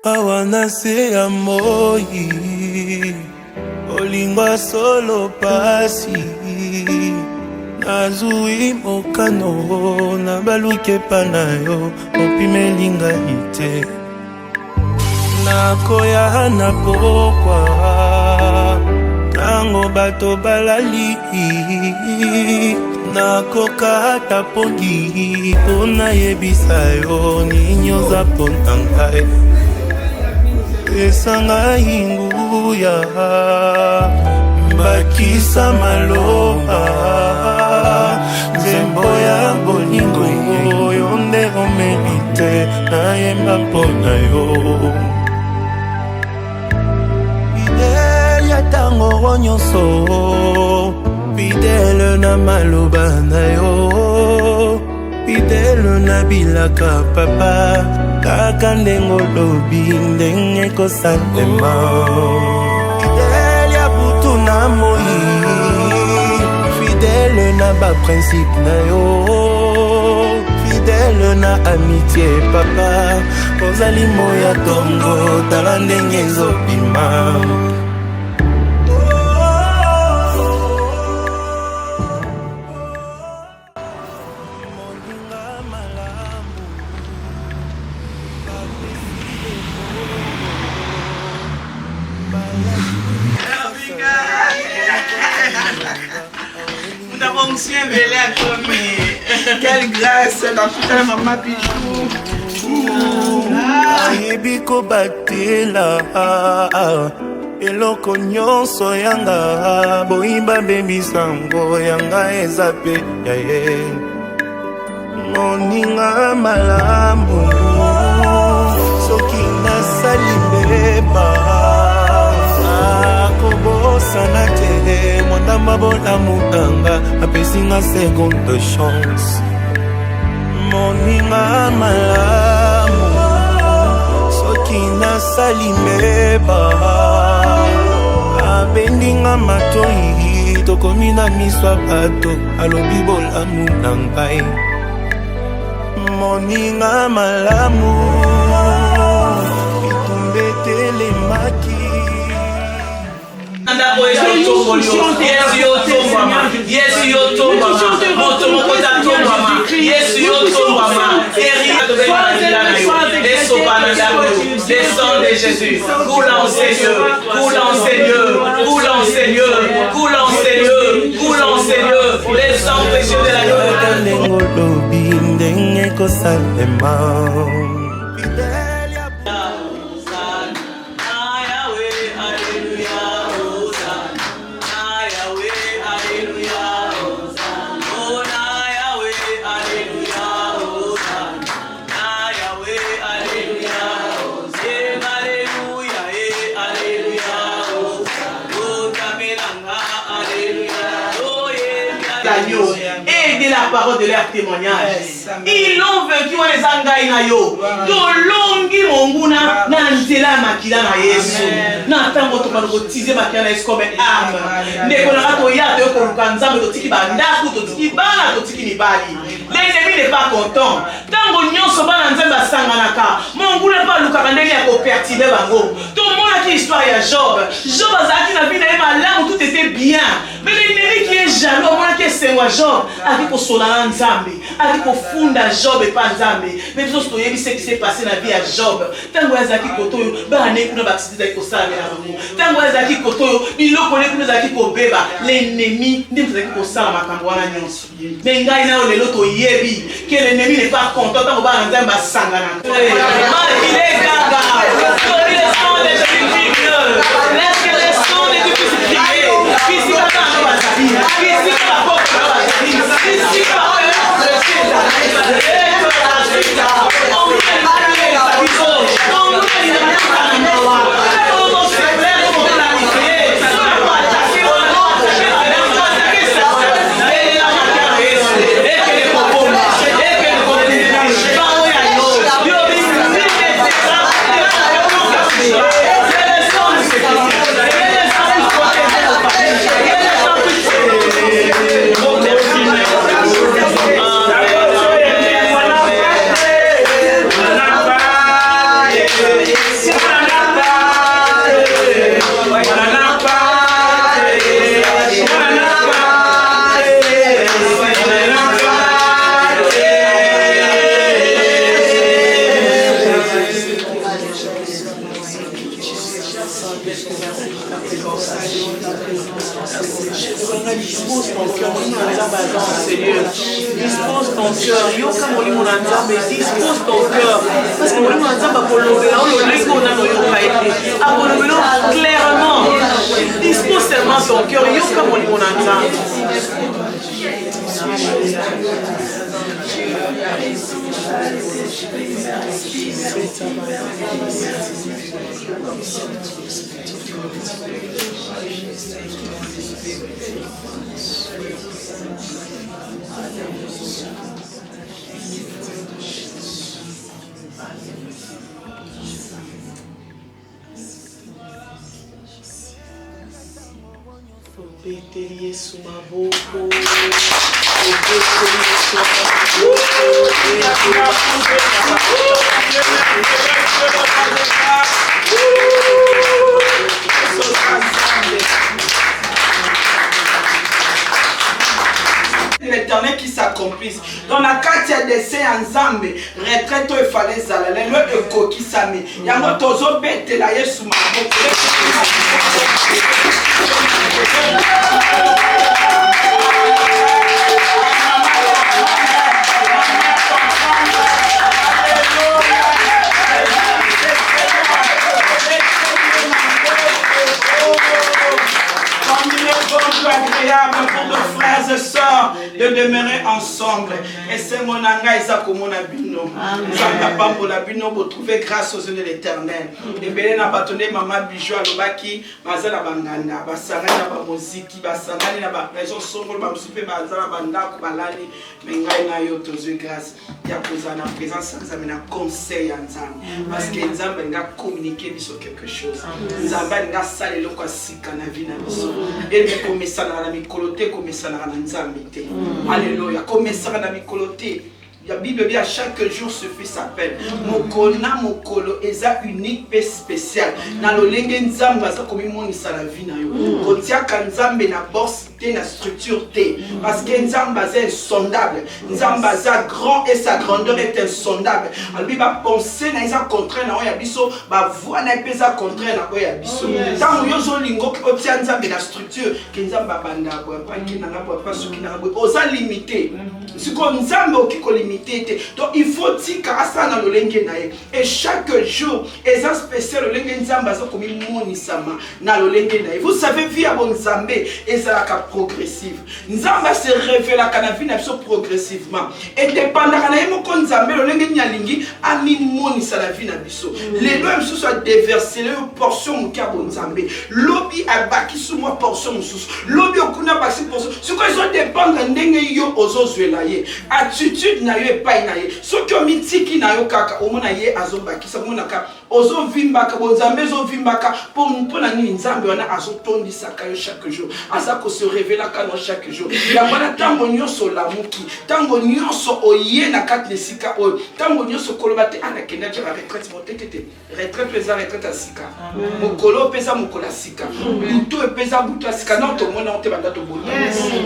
Awana se ya moi olingwa solo pasi nazui mokano na baluke panayo opimelinga ite nakoya na pokwa tango bato balali nakoka tapongi pona yebisa yo ninyoza pona ngai esanga inguya bakisa maloba nzembo ya bolingo yo nde omerite nayemba mpona yo fidele ya tango nyonso fidele na maloba na yo fidele na bilaka papa kaka ndengo lobi ndenge kosalema fidele ya butu na moi fidele na baprincipe na yo fidele na amitié papa ozali moya tongo tala ndenge ezobima Quelle grâce, la putain de maman bijou. Ayebiko batela eloko nyonso yanga boyimba bebisango yanga eza pe yaye moninga malamu soki nasali mbeba akobosana te mondamba bolamu nanga apesinga seconde chance moninga malamu soki nasali mbeba abendinga matoi tokomi na miso bato alobi bolamu na ngai moninga malamu itumbetelemaki Descends de Jésus, coulant Seigneur, coulant Seigneur, coulant Seigneur, coulant Seigneur, coulant Seigneur, les sangs précieux de la et de la parole de leur témoignage. Ils l'ont vaincu en les angaï na yo. Dolongi monguna na nzela makila na Yesu. Na tango to bano tiser makila na Yesu comme arme. Ne konaka to ya to ko lukanza to tiki bandaku to tiki bana to tiki mibali. L'ennemi n'est pas content. Tango nyonso bana nzemba sanganaka. Monguna pa lukaka ndenge ya ko perturber bango. To mona ki histoire ya Job. Job azaki na vie na ye malamu tout était bien. Mais l'ennemi qui est jaloux, on qui est sengwa Job, avec pour solana Nzambe, avec pour funda Job et pas Nzambe. Mais vous savez ce qui s'est passé dans la vie à Job. Tango azaki kotoyo, ba ne kuna baptiste zaki kosala na bango. Tango azaki kotoyo, biloko ne kuna zaki kobeba. L'ennemi ndi zaki kosala makambo wana nyonso. Mais ngai na lelo to yebi que l'ennemi n'est pas content tango ba Nzambe asangana. Ma ile gaga. Glory le sang de Jésus-Christ. Laisse que le sang de Jésus-Christ prier. Ici la cœur. Yoka molimo na nzambe, dispose ton cœur. Parce que molimo na nzambe akolobela oyo ndenge ona no yoka ete. Akolobela clairement. Dispose tellement ton cœur. Yoka molimo na nzambe. Obeteli Yesu maboko. L'éternel qui s'accomplisse. Dans la carte, il y a des saints en Zambé. Retraite, il fallait ça. Les lois de coquille s'amènent. Il y a un tozo bête là, il y a sous ma agréable pour nos frères et sœurs de demeurer ensemble. Et c'est mon anga Isaac mon abino. Santa Pambola bino pour trouver grâce aux yeux de l'Éternel. Et bien na batonné maman bijou alobaki mazala banganda basangani na ba muziki basangani na ba raison sombre ba musupe bazala bandako balali mengai na yo tozu grâce ya kozana présence nzambe na conseil ya nzambe parce que nzambe nga communiquer biso quelque chose. Nzambe nga sala eloko sika na vie na biso. Et me komesana na mikolo te komesana na nzambe te. Alléluia. Komesana na mikolo te. La Bible dit à chaque jour suffit sa peine. Mokona mokolo eza unique et spécial. Na lo lenge nzambe asa komi monisa la vie na yo. Kotia kanzambe na boss te na structure te. Parce que nzambe est insondable. Nzambe est grand et sa grandeur est insondable. Albi ba penser na isa contraire na oya biso ba voix na pesa contraire na oya biso. Tant yo zo lingo ki otia nzambe na structure ke nzambe banda bo pa ki na bo pa suki na bo oza limité. Siko nzambe okiko limité. Donc il faut dire que ça dans le lenge nae et chaque jour est un spécial le lenge nzamba ça comme monisama na le lenge nae. Vous savez via bon nzambe et ça la progressive. Nzamba se révèle à canavi na progressivement et dépendant na yemo kon nzambe le lenge nyalingi ami monisa la vie na biso. Les lois se soit déversé le portion mon ka bon nzambe. Lobi abaki sous moi portion mususu. Lobi okuna baki portion. Ce que ils ont dépendre ndenge yo ozozwela ye. Attitude na yo pas naye so ki omitiki na yo kaka omona ye azobakisa omona ka ozo vimbaka bonzambe zo vimbaka pour na nini nzambe wana azotondisaka yo chaque jour asa ko se révéla kana chaque jour ya bana tango nyonso lamuki tango nyonso oye na kati lesika oyo tango nyonso koloba te ana kenda ja retraite motetete retraite pesa retraite asika mokolo pesa mokola sika buto pesa buto asika non to mona onte banda to boto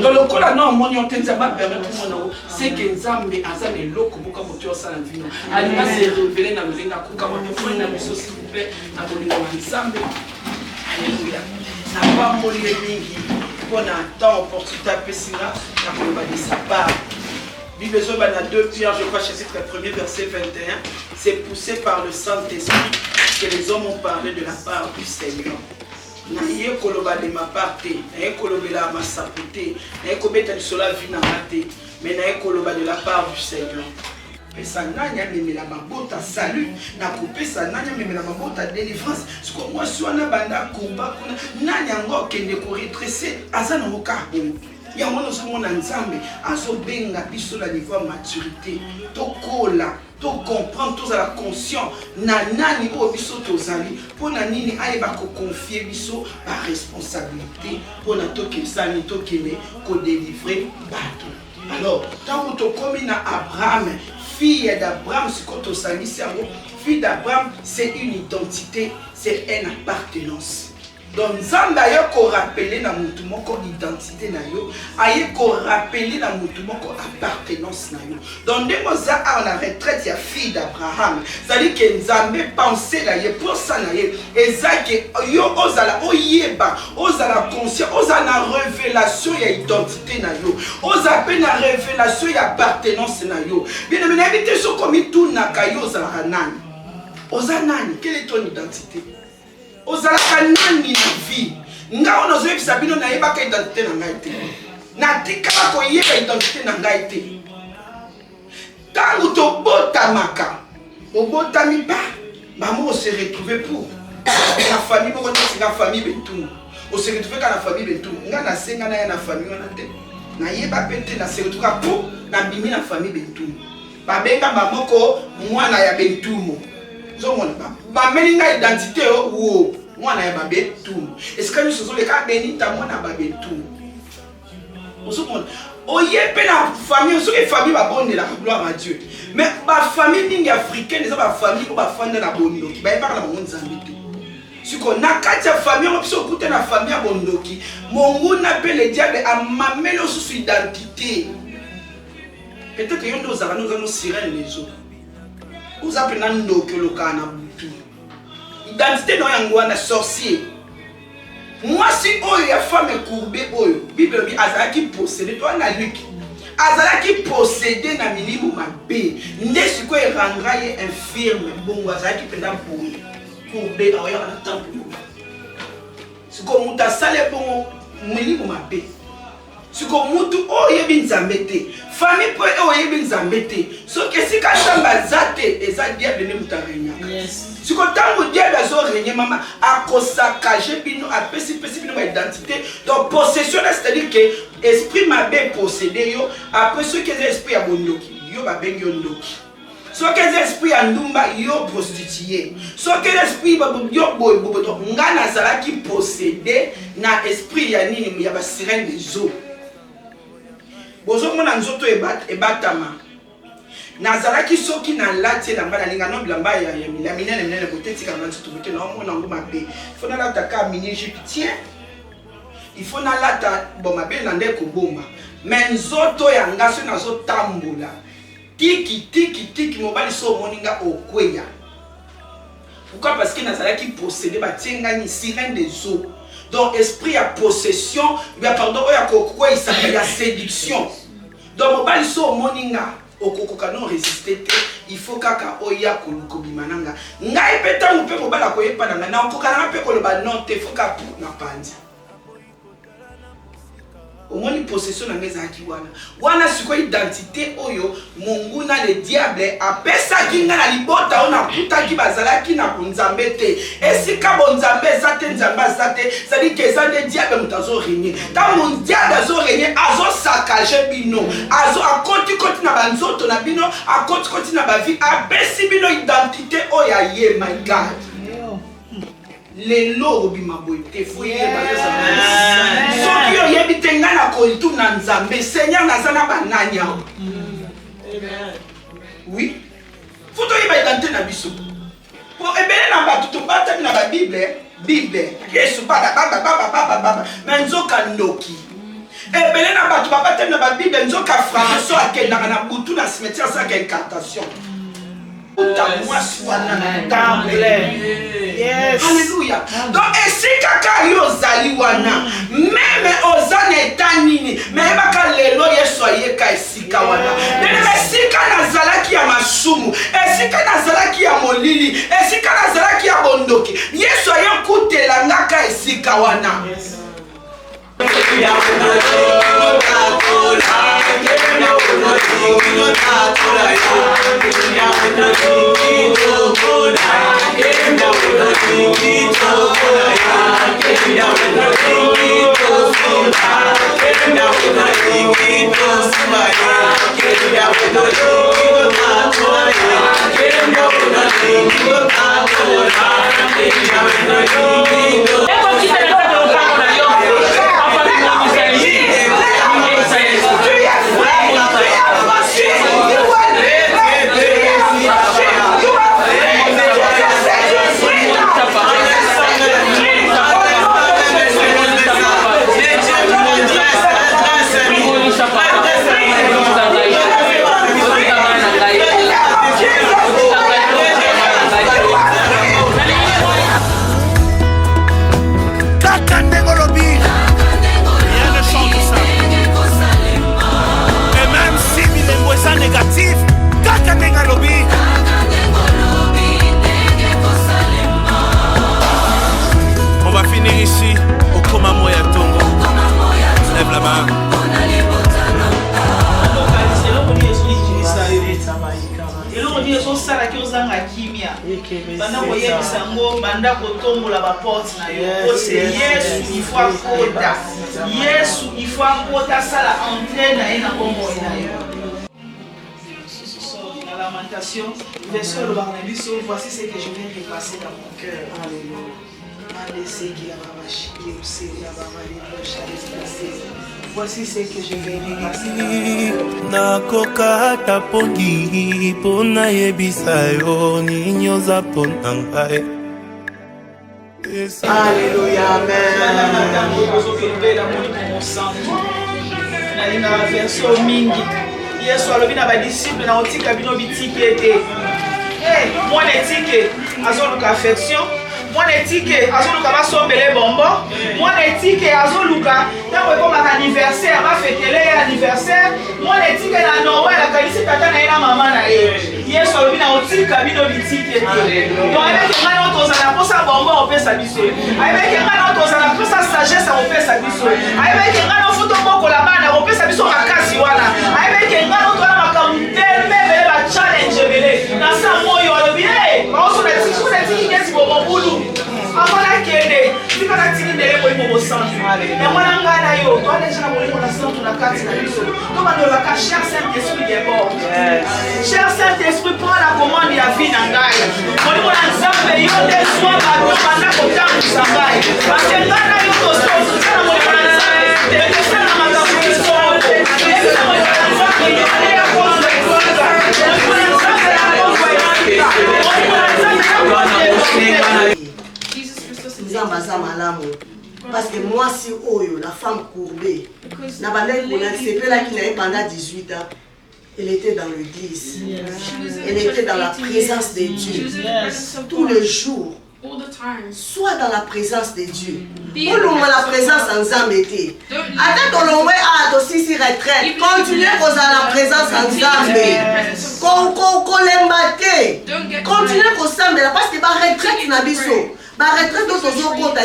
dans le kola non moni onte nzamba permettre mona c'est que nzambe azana eloko boka moto osala vino alima se révéler na lulinga kuka moto na biso s'il vous plaît na bolingo na nzambe. Alléluia. Na pas molie mingi pona temps opportunité pesina na koloba de sa part. Bible zo bana 2 Pierre je crois chapitre 1er verset 21 c'est poussé par le Saint-Esprit que les hommes ont parlé de la part du Seigneur. Na ye koloba de ma part te na ye kolobela masapo te na ye kobeta lisola vi na te mais na ye koloba de la part du Seigneur. Pesa nanya memela mabota salut na kopesa nanya memela mabota délivrance ce que moi suis na banda komba kuna nanya ngo kende ko retresser azana mokabo ya mwana somona nzambe azobenga biso la niveau maturité tokola to comprendre tous à la conscience na nani o biso tozali pona nini ayeba ko confier biso par responsabilité pona to kesani to kene ko délivrer bato. Alors tant que tu na Abraham fille d'Abraham ce que tu salis fille d'Abraham c'est une identité c'est une appartenance. Donc Nzambe aye ko rappeler na mutu moko identité na yo, aye ko rappeler na mutu moko appartenance na yo. Donc ndemo za a na retraite ya fille d'Abraham, c'est-à-dire que Nzambe pensait la ye pour ça na ye, ezake yo ozala oyeba, ozala conscient, ozala révélation ya identité na yo, ozala pe na révélation ya appartenance na yo. Bien aimé, n'habite so comme tout na kayo ozala nani. Ozala nani? Quelle est ton identité? Ozala nani na vie? Nga ono zo yebisa bino na yeba ka identité na ngai te. Na tika ko yeba identité na ngai te. Tango to botamaka, obotami ba, maman se retrouver pour la famille bon c'est la famille Bentou. On se retrouver ka la famille Bentou. Nga na senga na ya na famille wana te. Na yeba pete na se retrouver pour na bimi na famille Bentou. Ba benga maman ko mwana ya Bentou mo. Zo mona ba meninga identité o mwana ya Bentou. Est-ce que nous sommes les cas benita mwana ba Bentou? Zo mona oyepe na famille, so que famille va bonne la gloire à Dieu. Mais ma famille ningi africaine, c'est ma famille ou ma famille na bondoki. Ba parle na monde Zambie. Si qu'on a quatre familles, on peut écouter la famille à bondoki. Mon goût n'appelle le diable à m'amener sous identité. Peut-être que nous avons nos sirènes les autres. Vous appelez un ndoki le kana butu. Identité non yangwana sorcier. Moi si oyo ya femme courbée oyo, Bible dit azalaki possédé toi na Luc. Azalaki possédé na milimu mabe. Nde siko erandra ye infirme bongo azalaki penda courbé oyo na temple. Siko muta sale bongo milimu mabe. Siko mutu oyo binzambe te. Famille po oyo binzambe te. So que si ka samba zate eza diable ne mutarenya. Yes. Si quand on dit à la régner maman à consacrer bino à pesi bino ma identité donc possession c'est-à-dire que esprit m'a bien possédé yo après ce que l'esprit a bondoki yo ba ben yo ndoki ce que l'esprit a ndumba yo prostitué ce que l'esprit yo boy bobo ngana sala qui possédé na esprit ya nini ya ba sirène des eaux bozo mona nzoto ebatama nazalaki soki na lati na mbala linga no bilamba ya minene boteti ka mantu tubuke na mona ngoma be il faut na lata ka mini égyptien il faut na lata bon mabe na ndeko bomba mais nzoto ya ngaso nazo tambola tiki mobali so moninga okweya pourquoi parce que nazalaki possédé batinga ni sirène des eaux donc esprit à possession bien pardon oya kokwe ça ya séduction donc mobali so moninga okokoka non résister il faut kaka oya kolukobimananga ngai peta mupe mobala koyepa nanga na okokana pe koloba non te faut ka na pandi omoni possession na meza akiwana wana siko identité oyo mungu na le diable apesa kinga na libota ona kutaki bazalaki na kunzambe te esika bonzambe zate nzambe zate c'est-à-dire que ça de diable mutazo régner ta mon diable azo régner azo saccager bino azo akoti na banzoto na bino akoti na ba vie apesi bino identité oya ye my God. Les lots bimaboité fouillé bazasa soki yo yebite nga na koitu na nzambe Seigneur nazana bananya oui faut to yeba identité na biso pour ebele na batu to bata na ba Bible Yesu baba menzoka ndoki ebele na batu bata na ba Bible nzoka franc-maçon akenda na butu na cimetière ça incantation moi soit yes. Alléluia. Donc et si kaka yo zali wana même ozana etanini mais baka lelo yesoye ka esika wana nene esika nazalaki ya masumu esika nazalaki ya molili esika nazalaki ya bondoki yesoye kutela ngaka esika wana yes. Seigneur. Banda koyebisa ngo banda kotombola ba porte na yo. C'est Yesu il faut akota. Yesu il faut akota sala entrer na ye na kombo na yo. La lamentation, verset le Barnabas, voici ce que je viens de passer dans mon cœur. Alléluia. Voici ce que je vais repasser. Nakoka ata pongi pona yebisa yo ninyoza pona ngai. Alléluia, amen. Version mingi. Yesu alobi na ba disciple na otika bino bitiki ete. Moi netike azoluka affection. Moi netike azoluka basombele bombo. Moi netike azoluka tango ekomaka anniversaire ba fêtele anniversaire. Moi netike na Noël akalisi tata na ina mama na ye. Yesu alobi na otika bino bitiki ete. Donc avec ngana tozala posa bombo opesa biso. Avec ngana tozala posa sagesse opesa biso. Avec ngana foto boko la bana opesa biso makasi wana. Avec ngana tozala makamutele bele ba challenge bele. Na sa moyo alobi baoso na tiki ngesi bobo bulu. Amona kende tika na tiki ndele ko ibo santu. Ya mwana ngana yo to aleja na molimo na santu na kati na biso. To ba no ka cher Saint-Esprit de bord. Cher Saint-Esprit prend la commande ya vie na ngai. Molimo na nzambe yo de soi ba to banda ko tamu sangai. Parce que ngana yo to so na molimo na nzambe. De ça na makamu biso. Esa molimo na nzambe yo ale ya ko nzambe. Molimo na nzambe ya ko nzambe. Nzamba za malamu parce que moi si oyo la femme courbée na balai kona sepela qui n'avait pendant 18 ans elle était dans l'église, elle était dans la présence de Dieu tous les jours, soit dans la présence de Dieu pour la présence en Zambé attends ton long à aussi si retraite continuez à la présence en Zambé qu'on l'embate continuez à parce que ma retraite n'a biso ma retraite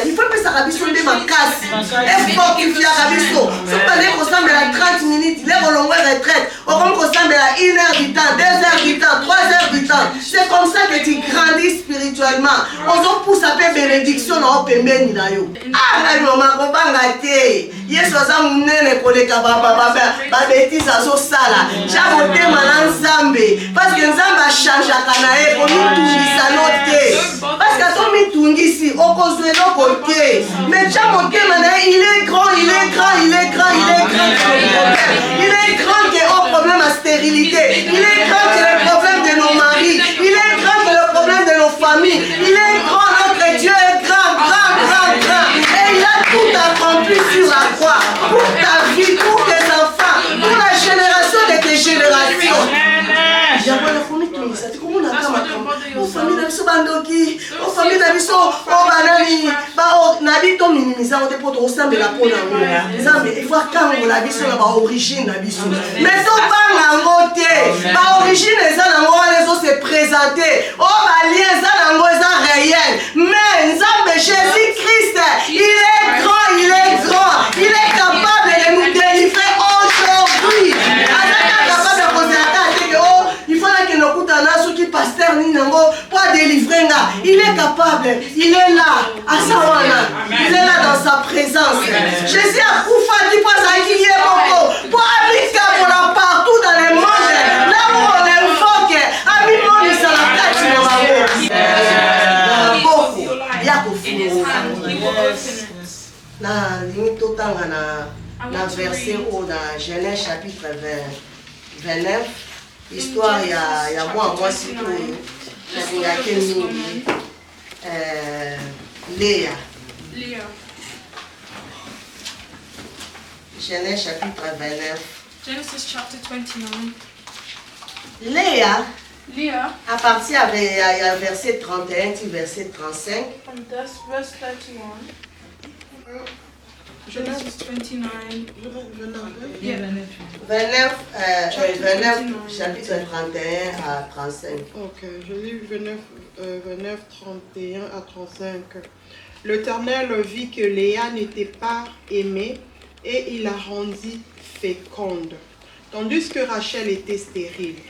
il faut que ça rabisse de ma casse et faut qu'il y a rabisso faut pas les ressemble à 30 minutes les longues retraite au comme ressemble à 1 heure du temps 2 heures du temps 3 heures du temps c'est comme ça que tu grandis spirituellement on pousse à faire bénédiction dans pembeni na yo ah maman kobanga te yesu aza munene koleka ba bêtise azo sala cha motema na nzambe parce que nzambe a change kana e ko mitungisa note parce que to mitungi ici, au cause de nos côtés. Mais il est grand, il est grand, il est grand, il est grand. Il est grand que au problème à stérilité. Il est grand que le problème de nos maris. Il est grand que le problème de nos familles. Il est grand, notre Dieu est grand, grand, grand, grand. Et il a tout accompli sur la croix. Pour ta vie, pour tes enfants, pour la génération de tes générations. Aux familles d'Abisso Bandoki, aux familles d'Abisso, aux banani, n'habitons minimisant au dépôt au sein de la peau d'un il faut quand la biso la origine d'Abisso. Mais on parle en côté, ma origine est ça dans les autres se présenter, oh ma lien ça dans les réel. Mais Nzambe Jésus-Christ, il est grand, il est grand, il est capable de nous délivrer aujourd'hui. Il faut que nous écoutons qui pasteur Ninango pour délivrer. Il est capable, il est là, à Sawana, il est là dans sa présence. Jésus a Koufa qui passe à qui est beaucoup pour habiter pour la partout dans le monde. Là où on invoque, habitons les salatates. Il y a beaucoup. Na verset au dans Genèse chapitre 29. Histoire, il y a moi surtout, il y a Léa. Genèse chapitre 29. Genesis chapter 29. Léa appartient à verset 31, verset 35. And that's verse 31. Genesis 29. 29, chapitre 31 à 35. Ok, je lis 29, 31 à 35. L'Éternel vit que Léa n'était pas aimée et il la rendit féconde, tandis que Rachel était stérile.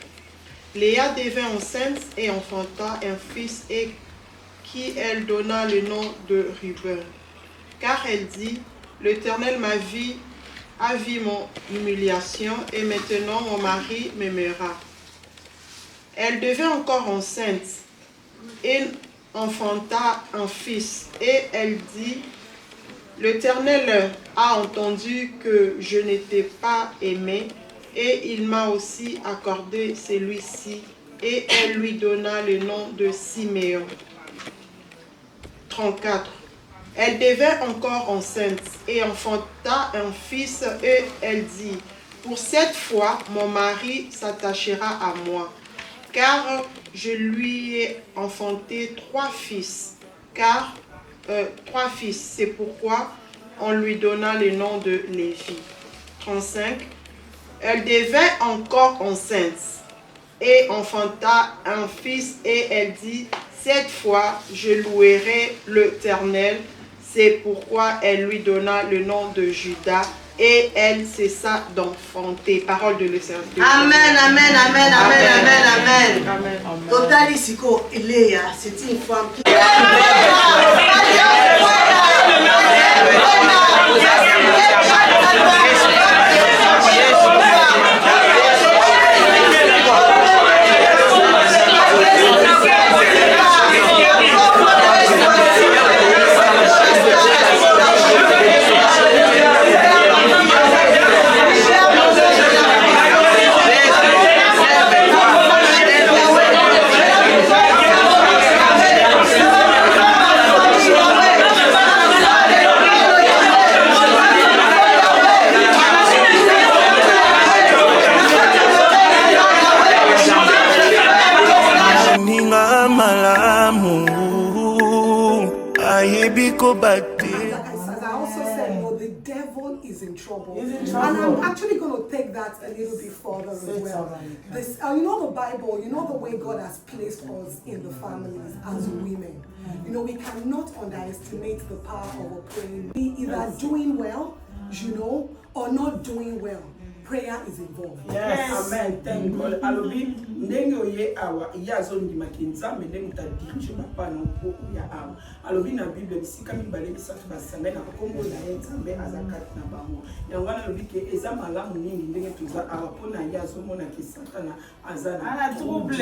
Léa devint enceinte et enfanta un fils et qui elle donna le nom de Ruben. Car elle dit, l'Éternel a vu mon humiliation et maintenant mon mari m'aimera. Elle devint encore enceinte et enfanta un fils et elle dit, l'Éternel a entendu que je n'étais pas aimée et il m'a aussi accordé celui-ci et elle lui donna le nom de Siméon. 34. Elle devint encore enceinte et enfanta un fils et elle dit, pour cette fois mon mari s'attachera à moi, car je lui ai enfanté 3 fils, c'est pourquoi on lui donna le nom de Lévi. 35. Elle devint encore enceinte et enfanta un fils et elle dit, cette fois je louerai l'Éternel, c'est pourquoi elle lui donna le nom de Judas et elle cessa d'enfanter. Parole de l'Éternel. Amen, amen, amen, amen, amen, amen. Amen. Totali Siko, Léa, c'est une femme qui... As I also said, the devil is in trouble. And I'm actually going to take that a little bit further as well. This, the Bible, the way God has placed us in the families as women. We cannot underestimate the power of a praying. Be either doing well, or not doing well. Prayer is involved. Yes. Amen. Thank God. Alobi ndenge oye awa yazo ndima kinzambe ndenge ta dirige papa no ko ya awa. Alobi na Bible bisika mibale bisatu basanga na kombo na nzambe azakat na bango. Yangwana alobi ke eza malamu ningi ndenge tuza awa pona yazo mona ki satana azana. Ana trouble.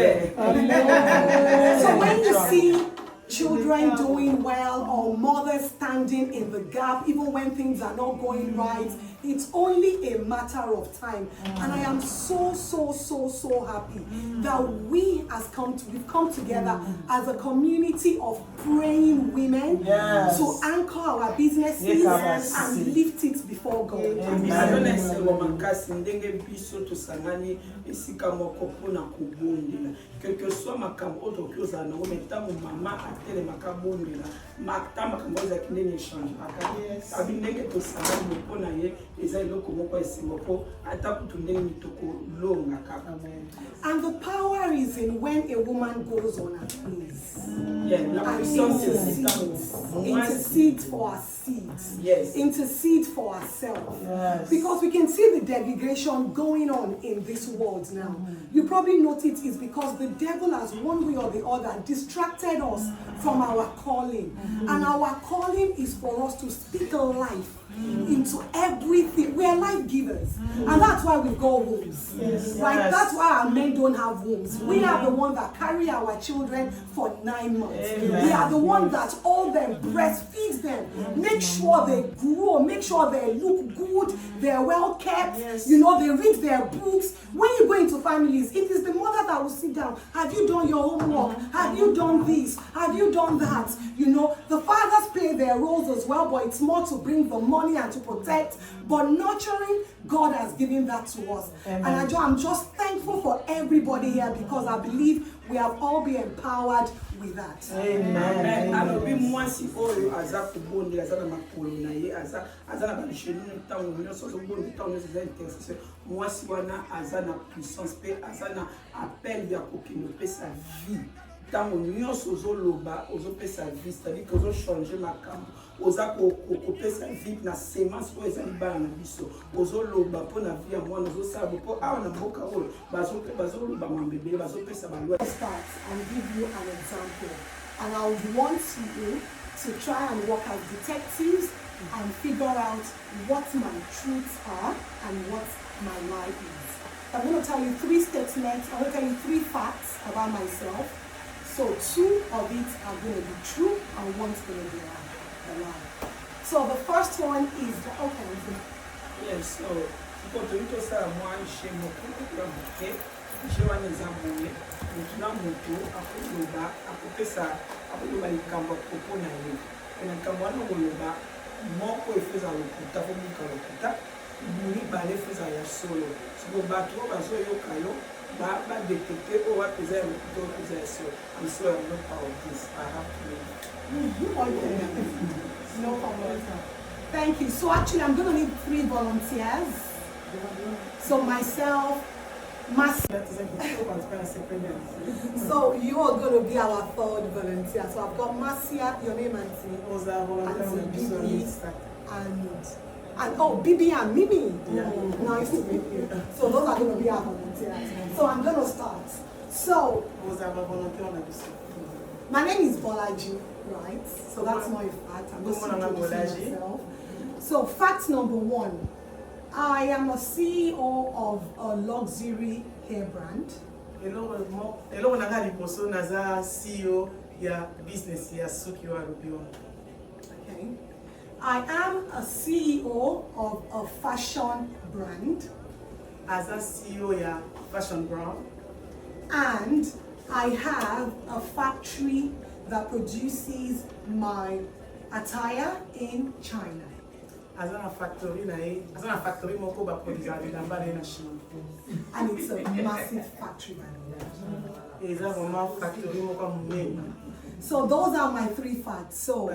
So when you see children doing well or mothers standing in the gap even when things are not going right, it's only a matter of time. And I am so happy that we've come together as a community of praying women to anchor our businesses and lift it before God. Quel que soit ma cam autre chose à nous mettons maman à télé ma cabonde là ma tama comme ça qui n'est échange à binenge to sana mo pona ye eza iloko moko esimoko ata kutunde mitoko longa ka. And the power is in when a woman goes on her knees and intercedes for her seeds, intercede for herself, because we can see the degradation going on in this world now. You probably notice it's because the devil has one way or the other distracted us from our calling. And our calling is for us to speak life into everything. We are life givers. And that's why we go homes. Right? That's why our men don't have wombs. We are the ones that carry our children for 9 months. We are the ones that hold them, breastfeed them, make sure they grow, make sure they look good, they're well kept, they read their books. When you go into families, it is the mother that will sit down. Have you done your homework? Have you done this? Have you done that? The fathers play their roles as well, but it's more to bring the money and to protect. But nurturing, God has given that to us. Amen. And I'm just thankful for everybody here because I believe we have all been empowered with that. Amen. Alors bi moi si oyo aza kubondi aza na makolo na ye aza na balishenu ntango nyonso zo bondi ntango nyonso za intercession moi si wana aza na puissance pe aza na appel ya kokino pe sa vie ntango nyonso ozoloba ozopesa vie, c'est-à-dire que ozochange makambo oza kopesa vie na semence oyo ezali bana na biso ozoloba mpo na vie ya mwana ozosala mpo awa na mboka oyo bazoloba mambebele bazopesa balwa. Start and give you an example, and I would want you to try and work as detectives and figure out what my truths are and what my lie is. I'm going to tell you 3 statements. I'm going to tell you 3 facts about myself. So 2 of it are going to be true and 1's going to be a lie. So the first one is the Yes, so because you just say moi je me comprends je wana example mutu na mutu akoloba akopesa akoloba likambo propos na ye na likambo wana koloba moko efeza lokuta fo mika lokuta mibale efeza ya solo siko bato oyo bazoyoka yo badetecte oyo wapeza ya lokuta oyo epeza ya solo. I'm sorry, I'm not part of this. I have to leave. no problem. Thank you. So actually I'm going to need 3 volunteers. So myself, so you are going to be our 3rd volunteer. So I've got Marcia, your name, Auntie, Bibi, and Bibi and Mimi. Yeah. Nice to meet you. So those are going to be our volunteers. So I'm going to start. So my name is Bolaji, right? So that's not a fact. I'm just introducing myself. So fact number 1. I am a CEO of a luxury hair brand. CEO ya business ya suki wa Rubio. Okay. I am a CEO of a fashion brand. As a CEO ya fashion brand. And I have a factory that produces my attire in China. And it's a massive factory. So those are my 3 facts. So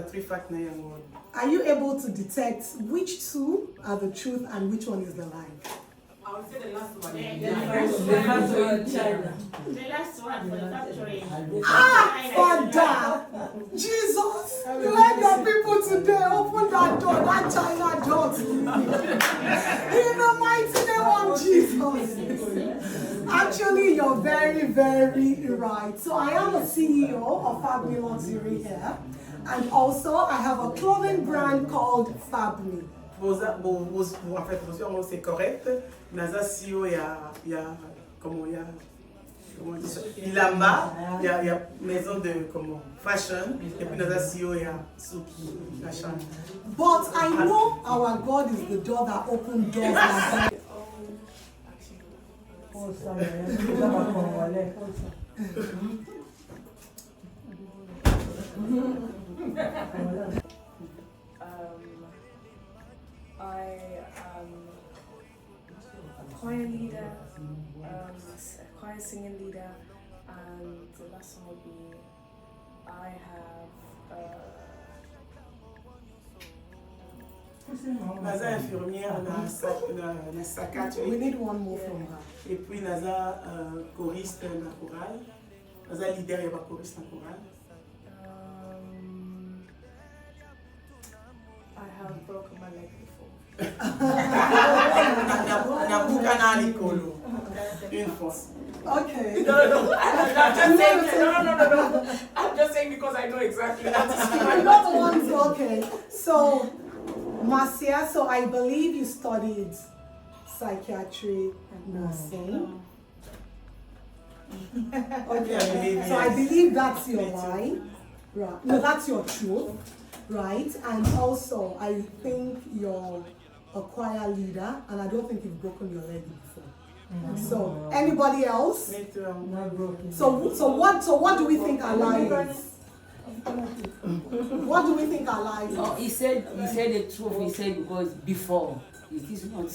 are you able to detect which 2 are the truth and which one is the lie? I would say the last one. The last one in China. The last one for the factory. Father, Jesus, let your people today open that door, that China door to me. In the mighty name of Jesus. Actually, you're very, very right. So I am a CEO of Fabme Luxury Hair, and also I have a clothing brand called Fabme. En fait, c'est correct. Naza CEO Ilamba, il y a maison de fashion, et puis Naza CEO Suki fashion. But I know our God is the door that opens doors like that. Oh, sorry. I am a choir leader, a choir singing leader, and the last one will be I have Naza infirmière na Sakati. We need one more from her. Et puis Naza choriste na chorale. Naza leader ya ba choriste na chorale. I have broken my leg before. Nabuka na likolo. Une fois. Okay. No. I'm just saying because I know exactly what to say. I'm not the ones, okay. So, Marcia, so I believe you studied psychiatry and nursing. Okay, so I believe that's your lie. Right. No, that's your truth. Right? And also, I think you're a choir leader, and I don't think you've broken your leg before. So, anybody else? So what do we think our lie is? What do we think our lie is? Oh, he said the truth. He said because before it is not.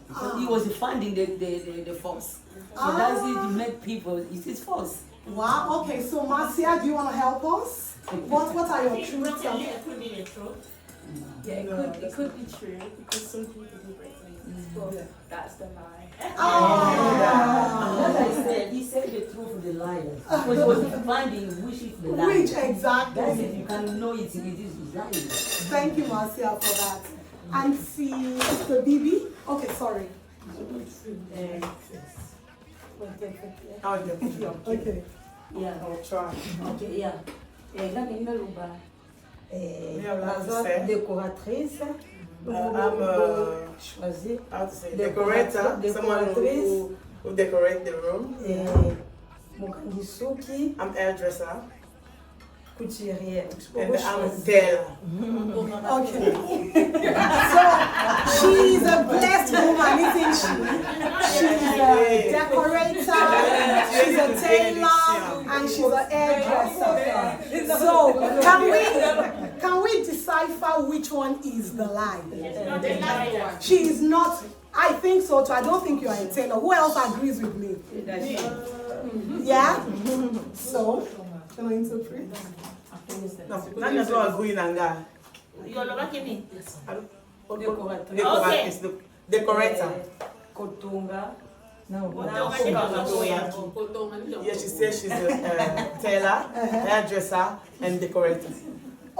Because he was funding the force. So that's it. To make people. It is force. Wow. Okay. So Marcia, do you want to help us? What are your truths? It could be the truth. Yeah, it could be true because some people do break legs. That's the lie. What I said, he said the truth, the lie. Because he was finding which is the lie. Which exactly? That's it. You can know it is lying. Thank you, Marcia, for that. And see, Mr. Bibi. Okay, sorry. Okay. Yeah. I'll try. Okay, yeah. Là, il me l'a say. décoratrice. Choisi. How to say? Decorator. Someone who decorate the room. Mukandisuki. I'm hairdresser. Couturière. And I'm tailor. Okay. So she's a blessed woman, isn't she? She's a decorator, she's a tailor, and she's a hairdresser. So can we decipher which one is the lie? She is not. I think so too. I don't think you are a tailor. Who else agrees with me? Yeah. So can I interpret? No, not as well as going and that. Decorator. Kotunga. Yeah, she says she's a tailor, hairdresser, and decorator.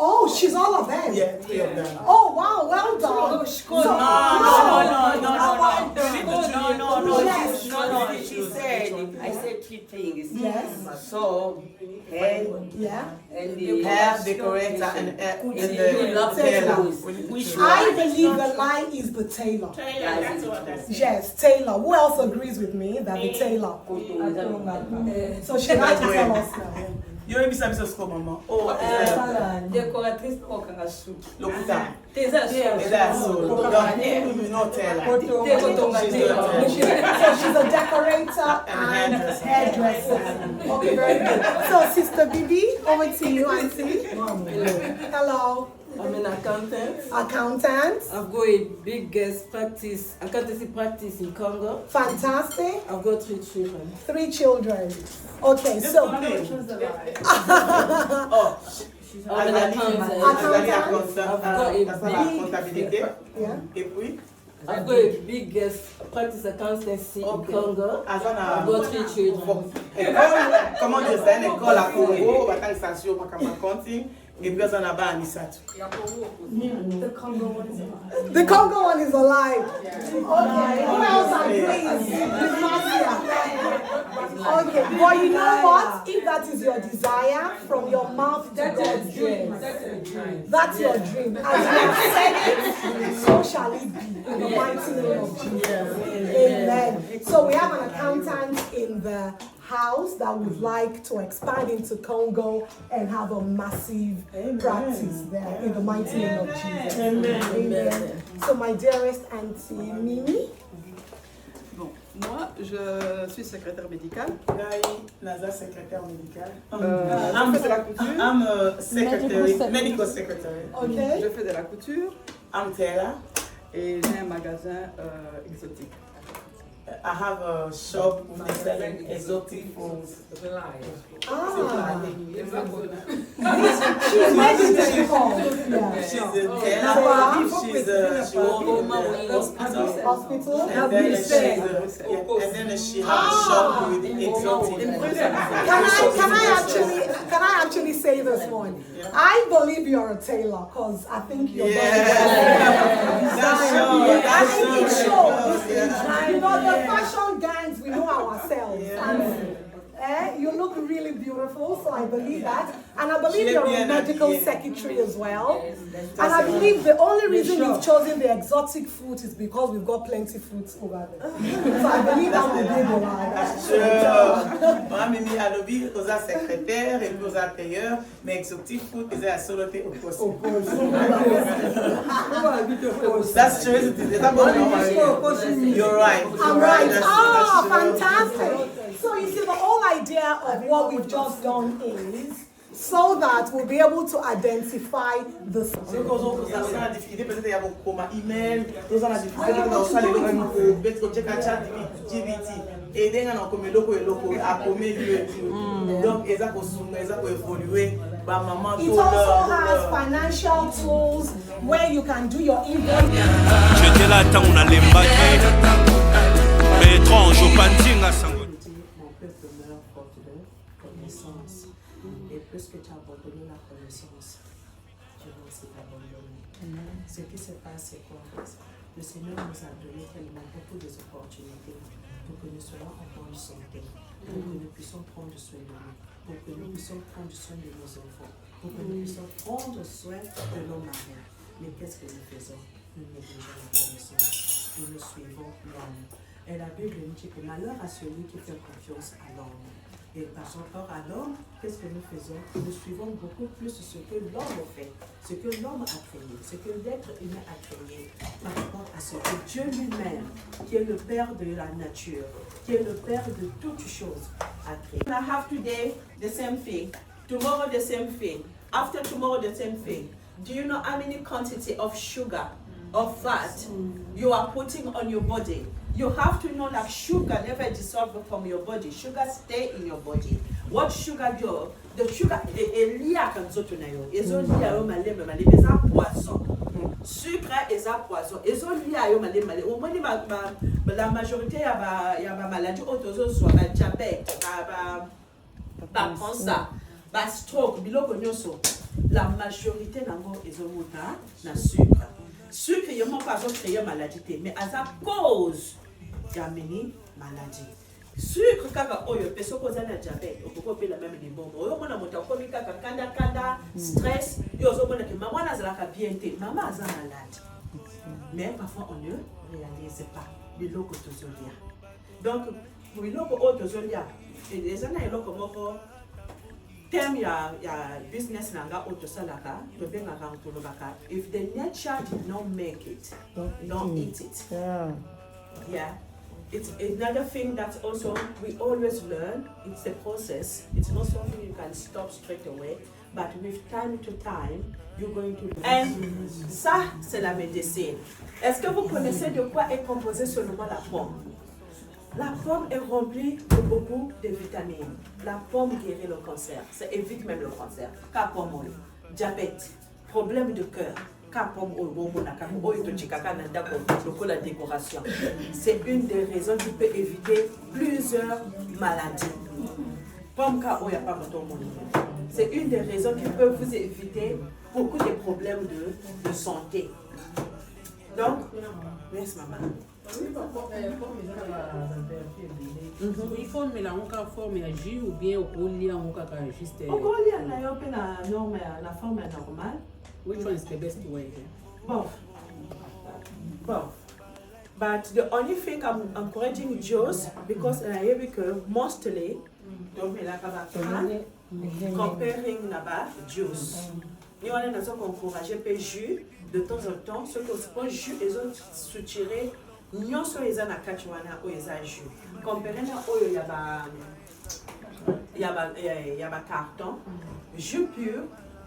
Oh, she's all of them. Yeah, 3 of them. Oh wow, well done. No. She said, I said 3 things. Yes. So, hair, Yeah. and the Hair, decorator, and the tailor. I believe the lie is the tailor. That's what that's. Yes, tailor. Who else agrees with me that the tailor? So she has to tell us now. You ain't be service school, mama. Oh, décoratrice pour Kangasou. Lokuta. T'es ça, That's so. You know tailor. So she's a decorator and hairdresser. Okay, very good. So Sister Bibi, over to you, Auntie. Hello. I'm an accountant. Accountant. I've got a big accountancy practice in Congo. Fantastic. I've got 3 children. 3 children. Okay, so. Oh, I'm an accountant. I've got a big practice accountancy in Congo. I've got 3 children. Comment dire ça? Une école à Congo, on va station pour accounting. Et puis on a bas Anisatu. The Congo one is alive. Okay, who else agrees with Marcia? Okay, but you know what? If that is your desire, from your mouth to God's ears, that's your dream. As you have said it, so shall it be. In the mighty name of Jesus. Amen. So we have an accountant in the house that would like to expand into Congo and have a massive practice there in the mighty name of Jesus. Amen. So my dearest Auntie Mimi. Bon, moi je suis secrétaire médicale. Naza secrétaire médicale. Je fais de la couture. I'm secretary, medical secretary. Okay. Je fais de la couture. I'm tailor. Et j'ai un magasin exotique. I have a shop with selling exotic foods. She's making this call. She's a tailor. She's a hospital. And then she has a shop with exotic. Can I actually say this one? I believe you're a tailor because I think you're That's shows. You know, the fashion gangs, we know ourselves. And, you look really beautiful, so I believe that. And I believe you're a medical secretary as well. And I believe the only reason you've chosen the exotic fruit is because we've got plenty fruits over there. So I believe that will be the lie. Moi, Mimi Alobi, aux secrétaires et aux tailleurs, mais exotic food is a soloté au poste. That's true. You're right. I'm right. Oh, fantastic. So you see, the whole idea of what we've just done is so that we'll be able to identify the. Et donc ils ont évolué. It also has financial tools where you can do your invoice. J'étais là tant on a l'embâché. Pétron, Jopantinga Sango. Mon peuple meurt faute de connaissance. Et puisque tu as abandonné la connaissance, je vais aussi t'abandonner. Ce qui se passe, c'est quoi? Le Seigneur nous a donné tellement beaucoup d'opportunités pour que nous soyons en bonne santé, pour que nous puissions prendre soin de nous, pour que nous puissions prendre soin de nos enfants, pour que nous puissions prendre soin de nos maris. Mais qu'est-ce que nous faisons? Nous négligeons la connaissance et nous suivons l'homme. Et la Bible nous dit que malheur à celui qui fait confiance à l'homme. Et par rapport à l'homme, qu'est-ce que nous faisons? Nous suivons beaucoup plus ce que l'homme fait, ce que l'homme a créé, ce que l'être humain a créé, par rapport à ce que Dieu lui-même, qui est le Père de la nature, qui est le Père de toutes choses, a créé. I have today the same thing, tomorrow the same thing, after tomorrow the same thing. Do you know how many quantity of sugar, of fat you are putting on your body? You have to know that sugar never dissolves from your body. Sugar stay in your body. What sugar do? The sugar est lié à quand tu n'as eu. Ils ont lié à eux malem ils ont poisson. Sucre ils ont poisson. Ils ont lié à eux malem. Au moins la majorité y a ma maladie autozo soit ma diabète, ma cancer, ma stroke, biloko nyoso. La majorité nango ils ont muta na sucre. Sucre ils n'ont pas créé maladie mais à sa cause Yamini maladie. Sucre kaka oyo peso koza na diabète okoko pe la même des bombes. Oyo mona mota ko mi kaka kanda stress yo zo mona ke maman azalaka bien te maman aza malade. Mais parfois on ne réalise pas biloko tozolia. Donc biloko o tozolia et les ana eloko moko terme ya business nanga o tosalaka to benga ka ntolobaka if the nature did not make it don't eat it. Yeah. It's another thing that also we always learn. It's a process. It's not something you can stop straight away. But with time to time, you're going to learn. And ça, c'est la médecine. Est-ce que vous connaissez de quoi est composée seulement la pomme? La pomme est remplie de beaucoup de vitamines. La pomme guérit le cancer. Ça évite même le cancer. Car pomme, diabète, problème de cœur. La décoration. C'est une des raisons qui peut éviter plusieurs maladies. C'est une des raisons qui peut vous éviter beaucoup de problèmes de santé. Donc, merci maman. Il faut mélanger en forme à jus ou bien au lit en juste. Au lit la forme est normale. Which one is the best way? Both. But the only thing I'm encouraging Jews, because I hear mostly comparing là-bas Jews. Nous allons encourager les jus de temps en temps, ceux qui ont jus, ils ont soutiré. Nous sommes les ana kachuana ou les jus. Comparer na oyo y a carton, jus pur.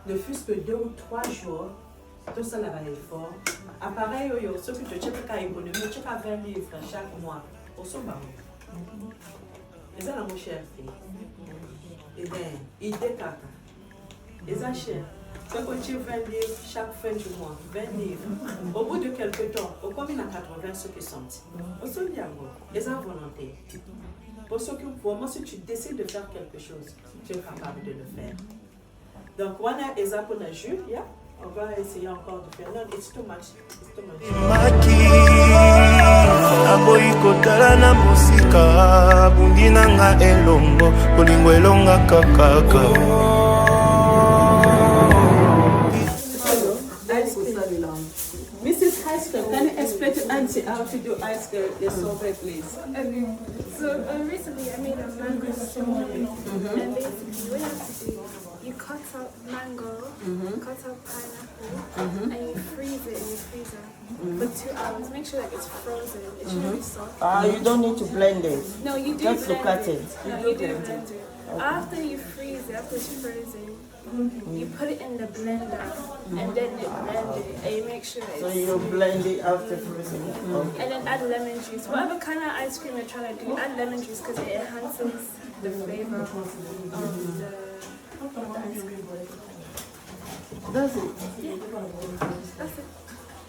Ne fût-ce que 2 ou 3 jours, tout ça là-bas est fort. Appareil, ce que tu checkes à l'économie, tu checkes à 20 livres chaque mois. Au sommet. Et ça, la mon cher. Et bien, il décate. Et ça, cher. Tu as 20 livres chaque fin du mois. 20 livres. Au bout de quelques temps, au combien il y a 80 ceux qui sont. Au sommet, et ça, volonté. Pour moi, si tu décides de faire quelque chose, tu es capable de le faire. Donc, on a des apôtres à jus, yeah? On va essayer encore de faire. Non, it's too much. It's too much. Maki, aboyi kotala na musika, bundi nanga elongo, kolingo elonga kakaka. Mrs. Heisker, can you explain to Auntie how to do ice cream, the sorbet, please? Okay. So recently I made a mango sorbet, and basically what you have to do, you cut out mango, cut out pineapple, and you freeze it in your freezer for 2 hours. Make sure that it's frozen. It shouldn't be soft. You don't need to blend it. No, you do. Just look at it. No, you do blend it. After you freeze it, after it's frozen, you put it in the blender, and then you blend it, and you make sure it's So you blend it after freezing it. Okay. and then add lemon juice. Whatever kind of ice cream you're trying to do, add lemon juice because it enhances the flavor of the ice cream. That's it. Yeah. That's it.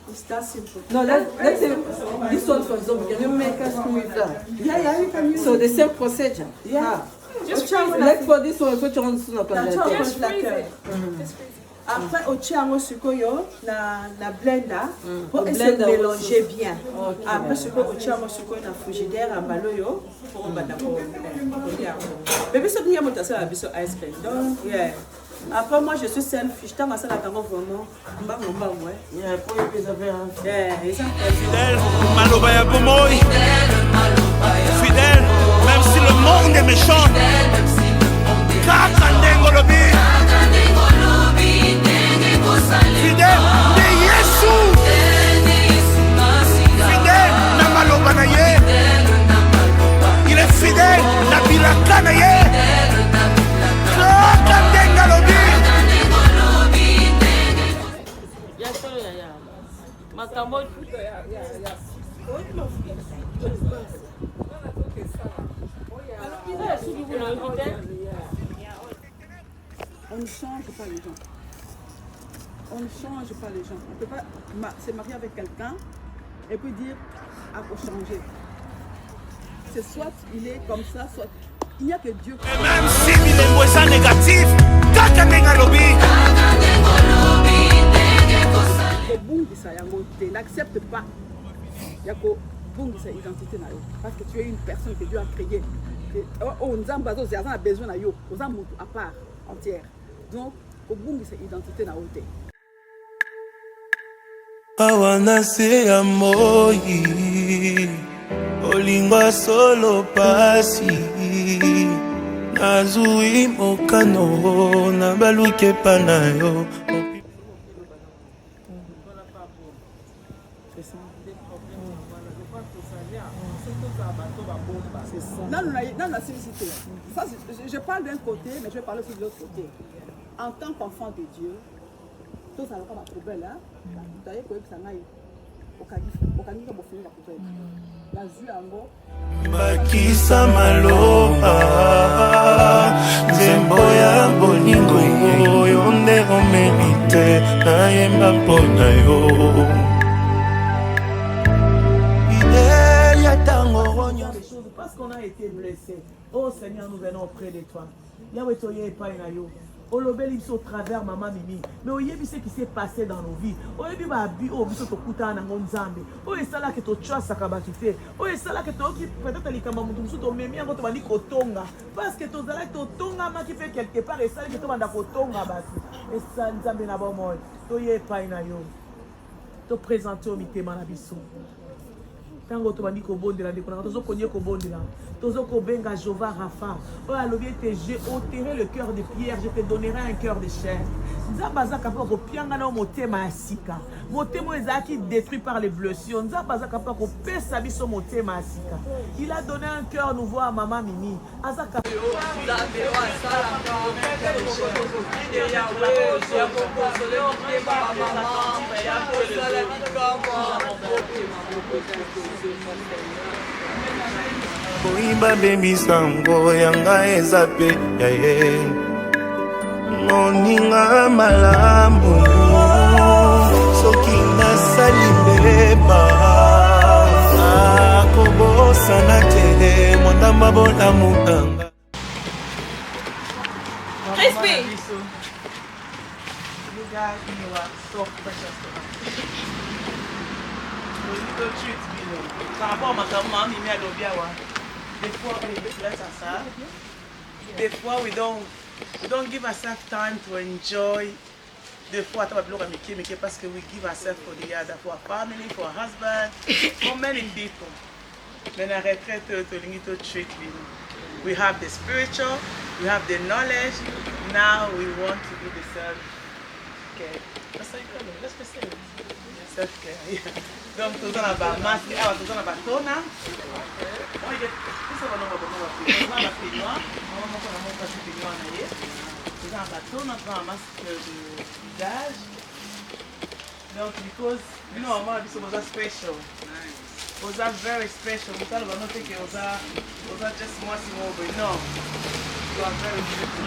It's that simple. No, let's say this one, for example, can you make us with that? Yeah, you can use. So the same procedure. Yeah. Just like for this one, put on the Just freeze it. Just freeze it. Après, au tiango sukoyo na blender pour essayer de mélanger bien. Après, au tiango sukoyo na frigidaire en baloyo pour battre pour bébé ça bien monter ça biso ice cream. Donc yeah. Après moi je suis selfish tant ça la vraiment ouais. Yeah, pour les préserver. Yeah, Fidèle, maloba ya bomoy. Fidèle, même si le monde est méchant. Kaka ndengo lobi. Fidèle de Yesu. Fidèle na maloba na ye. Il est fidèle na bilaka na ye. Kaka ndenga lobi. On ne change pas les gens. On ne change pas les gens. On ne peut pas se marier avec quelqu'un et puis dire à quoi changer. C'est soit il est comme ça, soit il n'y a que Dieu. Et même si il est négatif, kaka ndenga lobi. N'accepte pas. Yako bungisa identité na yo parce que tu es une personne que Dieu a créée. On a besoin de yo, on a à part entière. Donc, au bungisa identité na yo. Awana se ya moi olingwa solo pasi nazui mokano na baluke pana yo. Non, la simplicité. Ça, je parle d'un côté, mais je vais parler aussi de l'autre côté. En tant qu'enfant de Dieu, tout ça n'a pas de problème. D'ailleurs, que ça n'aille au Kanye comme au final, la vue en haut. Bakisa maloba Zembo ya bolingo yo nde omerite nayemba mpona yo. Parce qu'on a été blessé. Oh Seigneur, nous venons auprès de toi. Yahweh toye epai na yo. Olobeli biso au travers maman Mimi. Mais oyebi ce qui s'est passé dans nos vies. Oyebi ba bi o biso tokutana na ngonzambe. O esala ke to chasa ka batute. O esala ke to ki peut-être likamba mutu musu to memi yango to bandi kotonga. Parce que to zala to tonga ma ki fait quelque part esala ke to banda kotonga basi. Esala nzambe na bomoy. Toye epai na yo. To présenter au mitema na biso. Tango to bandi ko bondela ndeko na tozo konye ko bondela tozo ko benga Jova Rafa o alobi ete j'ai ôté le cœur de pierre, je te donnerai un cœur de chair. Nzamba za kapako ko pianga na motema ya sika motema ezaki détruit par les blessures. Nzamba za kapako ko pesa biso motema ya sika. Il a donné un cœur nouveau à maman Mimi azaka koyiba bebisango yanga eza pe ya ye moninga malamu soki nasali mbeba akobosana te mondamba bolamu nanga. Respect. You guys, you are so precious to us. We need to treat you. Par rapport à ma maman, Mimi a l'obia wa. Des fois, we bless ourselves. Des fois, we don't give ourselves time to enjoy. Des fois, tu vas bloquer Mickey parce que we give ourselves for the other, for our family, for our husband, for many people. Then I retraite to treat you. We have the spiritual, we have the knowledge. Now we want to do the self-care. Self-care, yeah. Donc, tout ça, on a masque, tout ça, on a tona. Tout ça, on a faisait un bateau, notre un masque de gage. Donc, because, you know, Mama, this was a special. Nice. Was a very special. We thought about not thinking it was just Mossy Mobile. No. You are very beautiful.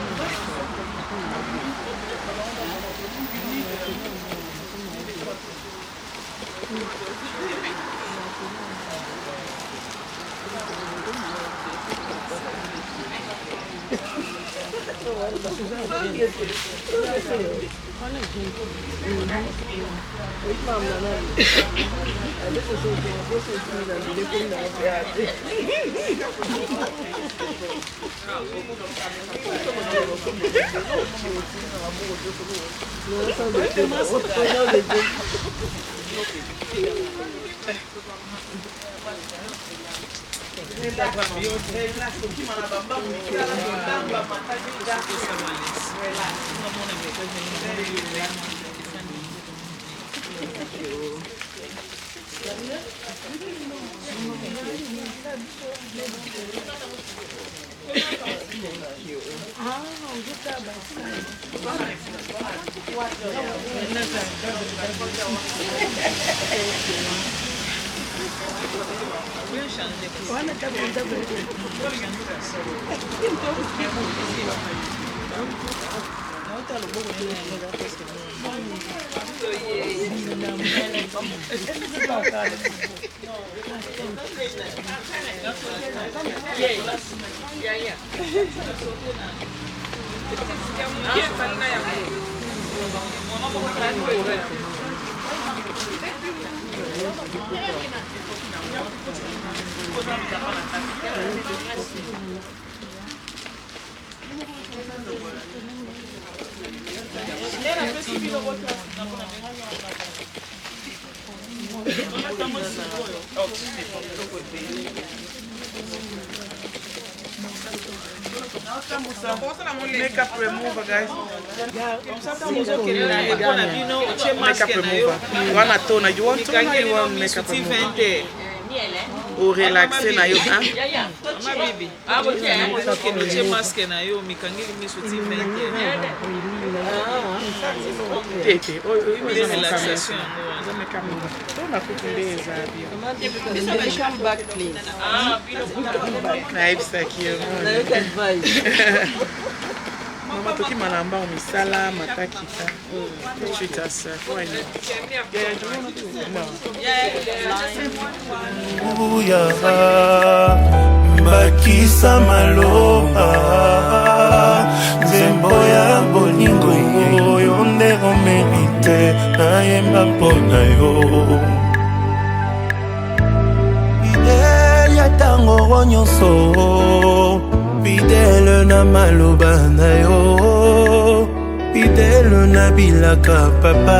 Makeup remover, guys. Makeup remover. You want a toner? You want toner? You want makeup remover? Ou relaxer na yo, hein? Ma bibi. Ah, ok. Je masque na yo, mikangeli miso ti vente. Tete. Relaxation. Tona kupendeza pia. This one is come back clean. Ah, na hipster aqui. Na yo can advise. Mama toki malamba o misala matakita. Chuta sa. Why not? Uya bakisa maloba nzembo ya bolingo oyo nde omerite nayemba mpona yo fidele ya ntango nyonso fidele na maloba na yo fidele na bilaka papa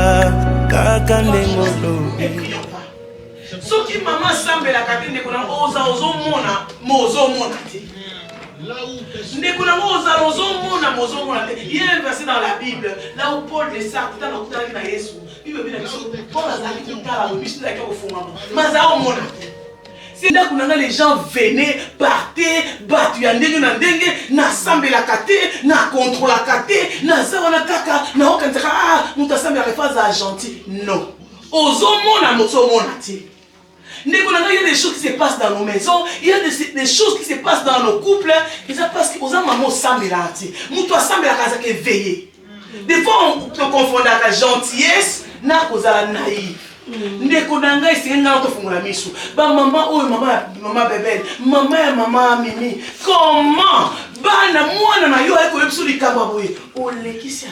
kaka ndenge olobi soki mama asambelaka te ndeko nango ozomona mozomona te ndeko nango ozomona te. Il y a un verset dans la Bible là où Paul de Sartre dans okutanaki na Yesu Bible bina biso Paul azalaki kotala biso ndaki kofungama maza omona te. C'est là que les gens venaient, partaient, battu ya ndenge na ndenge, na sambelaka te, na contrôlaka te, na zawana kaka, na okanzaka ah muta sambelaka faza gentil. Non. Ozomona mozomona te. Il y a des choses qui se passent dans nos maisons, il y a des choses qui se passent dans nos couples, et ça parce que aux maman sambelati, muto sambelaka zake veiller. Des fois on te confond avec gentillesse na kozala naïf. Ndeko nanga isenga to fungula misu. Ba mama oyo mama bébé, mama ya mama mimi. Comment bana mwana na yo eko yebiso likamba boye. Olekisi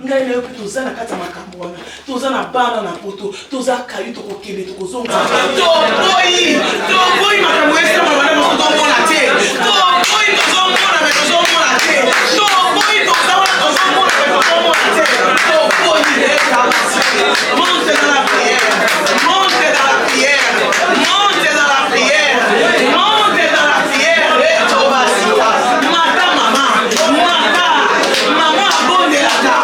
ngai na yo pe toza na kati ya makambo wana toza na bana na poto toza kayu tokokende tokozonga toboyi makambo esama bana tozomona te toboyi tozomona me tozomona te toboyi tozomona me tozomona te toboyi monte dans la prière monte dans la prière monte dans la prière monte dans la prière et tobasita mata mama abondelaka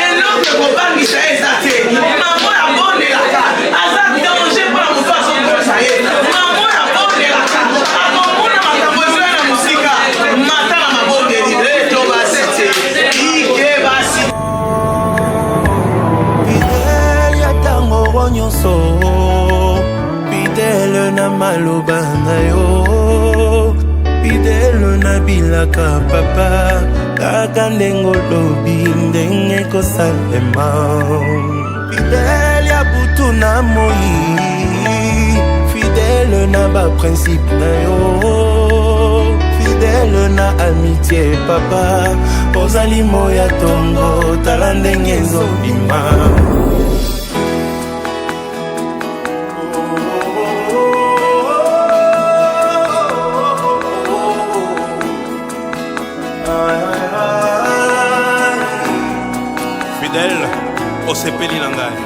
eloko ekobangisa eza te mamo abondelaka aza danger mpona moto azokosa ye mamo abondelaka akomona makambo ezoya na mosika mata na mabondeli etobasi te maloba na yo fidèle nabilaka papa kaka ndenge olobi ndenge kosalema fidèle ya butu na moi fidèle na baprincipe na yo fidèle na amitié papa ozali moya tongo tala ndenge ezobima fidèle osepeli na ngai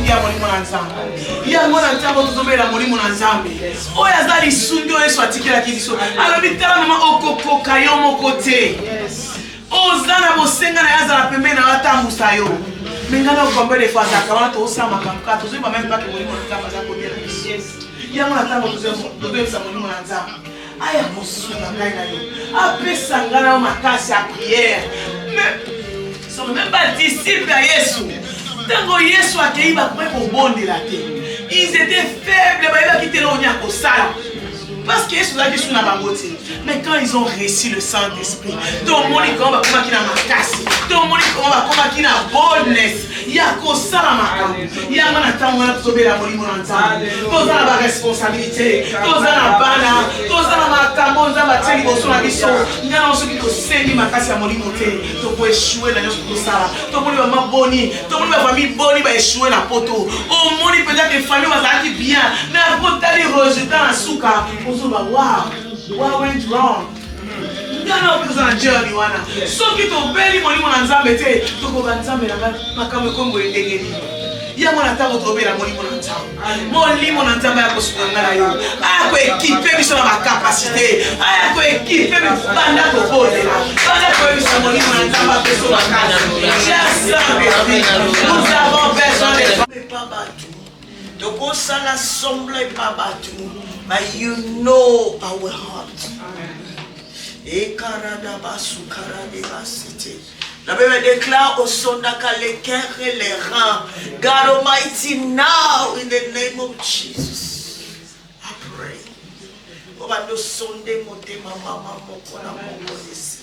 ya molimo na nzambe yango na ntango tozobela molimo na nzambe oyo aza lisundi oyo yesu atikelaki biso alobi tala mama okokoka yo moko te oza na bosenga na ye azala pembeni na yo atambusa yo me ngai na okombele fo azalaka wana toosala makambo kaka tozoyeba meme mpake molimo na nzambe aza kotela biso yango na ntango tozoyebisa molimo na nzambe aya kosunga ngai na yo apesa ngai na yo makasi ya priere soki même badisciple ya yesu ntango yesu akei bakoki kobondela te ils étaient faibles bayebaki te eloko nini ya kosala parce que yesu azalaki su na bango te mais quand ils ont reçu le Saint-Esprit tomoni comment bakomaki na makasi tomoni comment bakomaki na boldness ya kosala makambo yango na ntango wana tozobela molimo na nzambe toza na baresponsabilité toza na bana toza na makambo nzambe atie liboso na biso ngana na soki tosengi makasi ya molimo te tokoeshue na nyonso tosala tomoni bama boni tomoni bafamille boni baeshue na poto omoni peut-être famille bazalaki bien mais apotali résultat na suka ozoba what went wrong ngana okoza na journey wana soki tobeli molimo na nzambe te tokoba nzambe na makambo ekombo endengeni yango na ntango tobela molimo na nzambe molimo na nzambe akosuka nga na yo akoekipe biso na bakapasité akoekipe banda kobondela banda koyebisa molimo na nzambe apeso makasi nous avons besoin de pas batu tokosala semble pas batu but you know our heart. La Bible déclare au sondaka les cœurs et les reins. God Almighty, now in the name of Jesus, I pray. Obando sonde mote mama mokona mokonisi.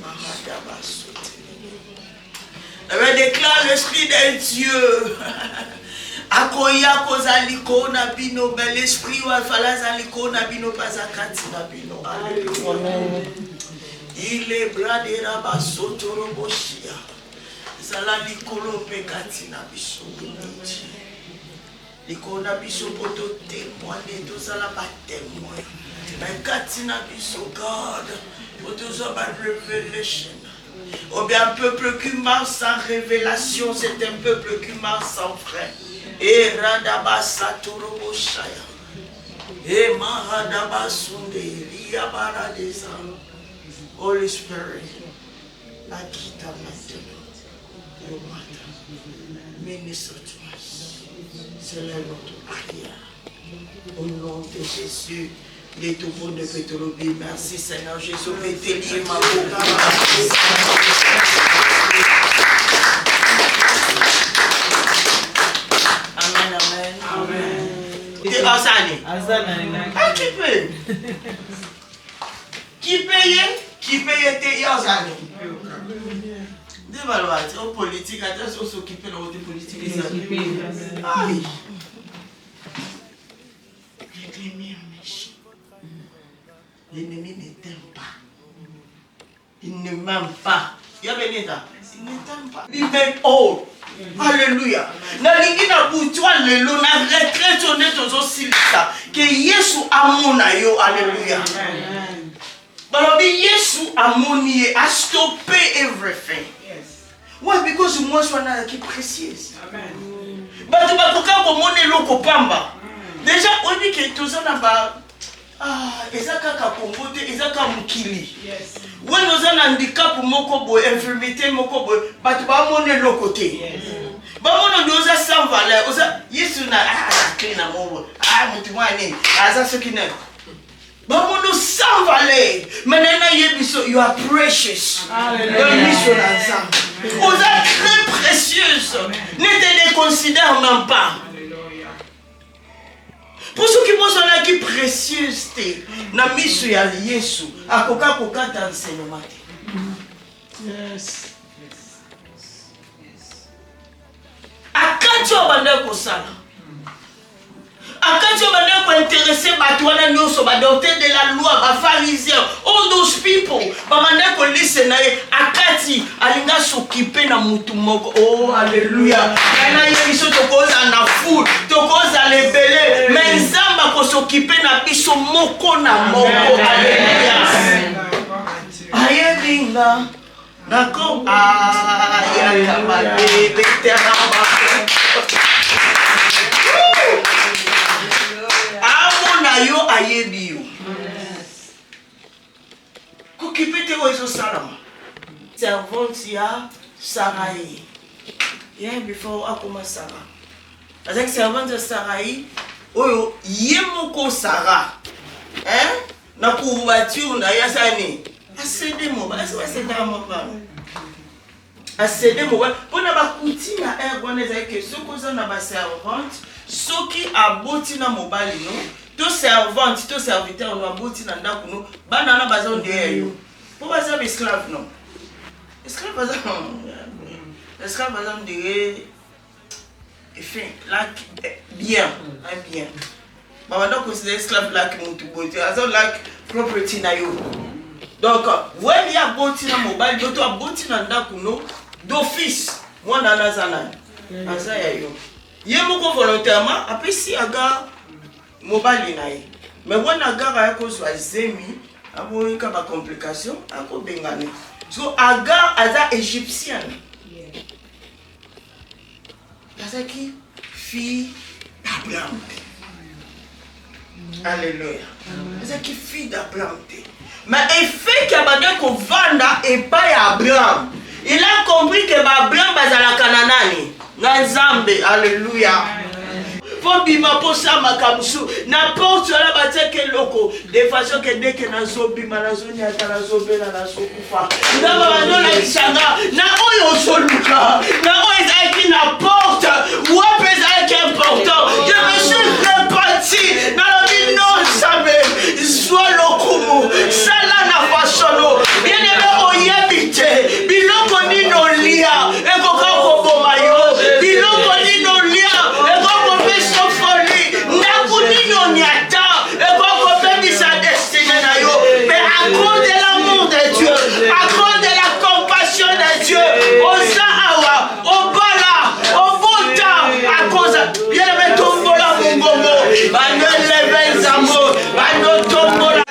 Mahadaba sote. La Bible déclare l'esprit de Dieu. Akoya kozaliko na bino bel esprit wa falazaliko na bino bazakati na bino. Amen. Il est bradera basotoro boshia. Zala likolo pekati na biso biniti. Likona biso poto témoigner to zala ba témoin. Pekati na biso God. Poto zo ba revelation. Ou bien un peuple qui marche sans révélation, c'est un peuple qui marche sans frère. Et Radaba Satorobo Shaya. Et Mahadaba Sunde, Riabara des Anges. Holy Spirit, Akita maintenant. Your matter. Ministre to us. C'est la notre prière. Au nom de Jésus. Les tourbons de Pétolobi, merci Seigneur Jésus, bénis ma boca. Amen, amen. Amen. T'es Azani. Ah, qui peut? Qui paye? Qui paye t'es Azani? Dévaluation en politique, attention s'occuper de la politique. Aïe. L'ennemi ne t'aime pas. Il ne m'aime pas. Il ne t'aime pas. Il m'aime. Oh. Alléluia. Nalingi na butwa lelo na retraite honnête aussi ça. Que Yesu amona yo. Alléluia. Balobi Yesu amoni a stoppé everything. Yes. Why? Because moi je suis qui précieuse. Amen. Batu bakoka komone loko pamba. Déjà on dit que tous on a ba ezaka ka Congo te ezaka mukili. Yes. When oza na handicap moko boy, infirmité moko boy, batu ba mone loko te. Yes. Ba mone doza sans valeur, oza Yesu na clean amour. Mutu mwana aza soki na. Ba mone sans valeur. Maintenant yebiso you are precious. Hallelujah. Oza très précieuse. Ne te déconsidère même pas. Pour ceux qui pensent qui précieux, na misu ya Yesu, akoka kokata enseignement. Yes. Akati obanda kosala. Akati obanda ko intéresser batwana nyoso ba docteur de la loi, ba pharisiens, all those people, ba manda ko listen na akati alinga s'occuper na mutu moko. Oh hallelujah. Kana yeso tokoza na food, tokoza lebele, mais nzamba ko s'occuper na biso moko na moko. Hallelujah. Ayebinga nako ayaka bebe terama. Amona yo ayebi yo. Kokipete wezo salama. Servante ya Sarai. Yeah, before akoma Sarah. Avec servante ya Sarai, oyo yemoko Sarah. Hein? Na couverture na yasani. Acede mobile, c'est un mobile. Acede mobile. Pour na ba couti na ergoneza que ce qu'on na ba servante, ce qui aboti na mobile non. To servante, to serviteur no aboti na ndako no, bana na bazon de yo. Pour baza esclave non. Esclave baza non. Esclave baza de enfin là bien, bien. Baba donc considère esclave là qui monte beauté, azon like property na yo. Donc, when you are bought in a mobile, you are bought in a ndakuno d'office. Moi, nanazana. Azaya yo. Yemoko volontairement, après si aga mobile inaye. Mais when aga a cause wa zemi, abo yika ba complication, ako bengane. So aga aza égyptienne. Azaki fille d'Abraham. Alléluia. Azaki fille d'Abraham. Mais il fait que Abraham vanda et pas Abraham. Il a compris que Abraham est à la Cananani. Nzambe, alléluia. Faut bima pour ça makamsu. N'importe la bataille que loco. De façon que dès que nazo bima nazo ni atala zobe na nazo kufa. Ndaba bandola isanga. Na oyo soluka. Na oyo qui n'importe. Ou est qui important. Je me suis réparti. Na la vie non jamais. Soit lokumu. Sala na façon. Bien aimé oyebite. Biloko nino lia. Eko kako bomayo. Biloko nino lia. Eko kope sofoli. Naku nino nyata. Eko kope sa destinée na yo. Mais à cause de l'amour de Dieu, à cause de la compassion de Dieu, osa awa, obala, obota, à cause, bien aimé tombola mongomo. Bano leve zamo. Bano tombola.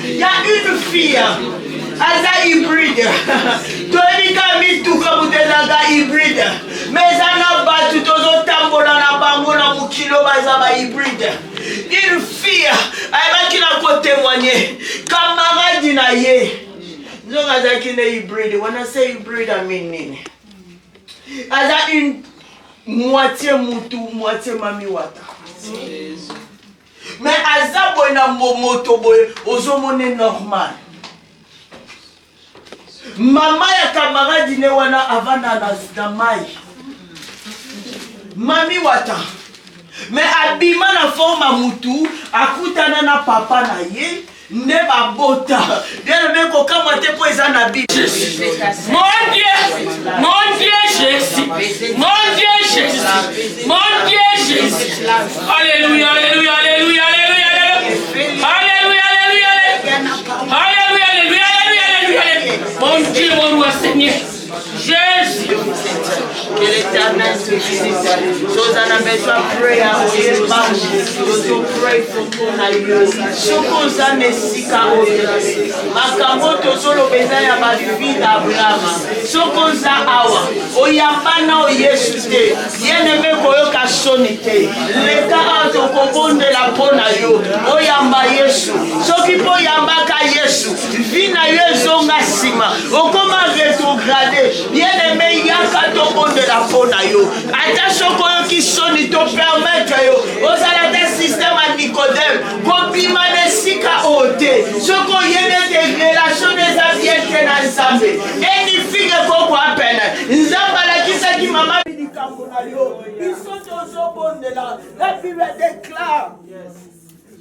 Il y a une fille, elle a hybride. Toyebika mituka mutelanga hybride. Mais ana batu tozo tambola na bango na mukilo baza ba hybride. Une fille ayebaki na kotémoigner camarade na ye. Nzongo azalaki na hybride. Wana se hybride amin nini? Aza une moitié mutu, moitié mami wata. Mais aza boy na moto boy ozomone normal. Mama ya camarade ne wana avana na mai. Mami wata. Mais abima na forma mutu akutana na papa na ye ne babota. Bien aimé koka moite po eza na Bible. Mon Dieu Jésus. Mon Dieu Jésus. Mon Dieu Jésus. Alléluia, alléluia, alléluia, alléluia. Alléluia, alléluia, alléluia, alléluia, alléluia, alléluia. Mon Dieu, mon roi Seigneur. Jésus. Que l'Éternel te visite. Those that are better prayer, we pray for Monayo. Sokoza nesika oyo. Makamoto solo beza ya bavida Abraham. Sokoza awa. Oyambana o Yesu te. Yeneme koyoka soni te. Leka ato kobonde la pona yo. Oyamba Yesu. Soki po yambaka Yesu. Vina yezonga sima. Okoma rétrogradé. Yeneme yaka to bonde la pona yo. Ata sokoyo ki soni to permettre yo. Ozala te système à Nicodème. Kobima nesika ote. Soko yene te relation des aviens que na nzambe. Eni fige koko apene. Nzamba la kisa ki mama di kambona yo. Iso tozo bonde la. La Bible déclare.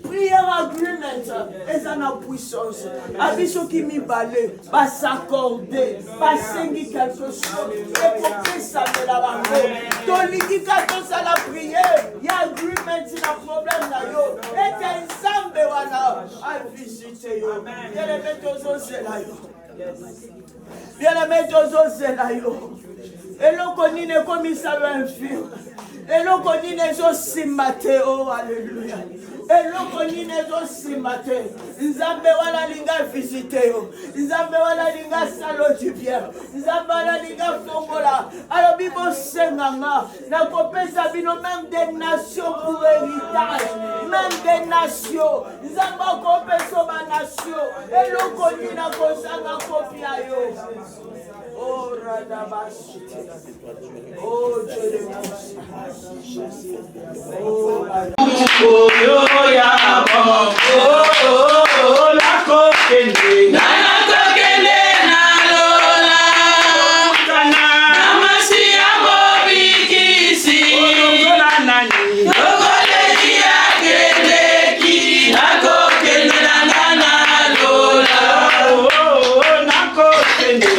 Prière agreement est en puissance. Abiso qui mi balé, va s'accorder, va sengi quelque chose. Et pour que ça me la bango. Toliki kato sa la prière. Ya agreement na problème na yo. Et qu'un sambe wana a visité yo. Bien les métozo zela yo. Bien les métozo zela yo. Et l'on connaît les commissaires infirmes. Et l'on connaît les osimate. Oh, alléluia. Et l'on connaît les osimate. Nzambe wala linga visite yo. Nzambe wala linga salo du bien. Nzambe wala linga fongola. Alors, bibo senganga. Na kopesa bino même des nations pour héritage. Même des nations. Nzambe kopesa ba nation. Et l'on connaît na kosanga kopia yo. Oh, Radabashi. Oh, Dieu de oh, yo, ya, oh, la kokende. Na kokende na lola. Namasi amo bikisi. Lokola nani. Lokole ya kendeki. Na kokende na lola. Oh, na kokende.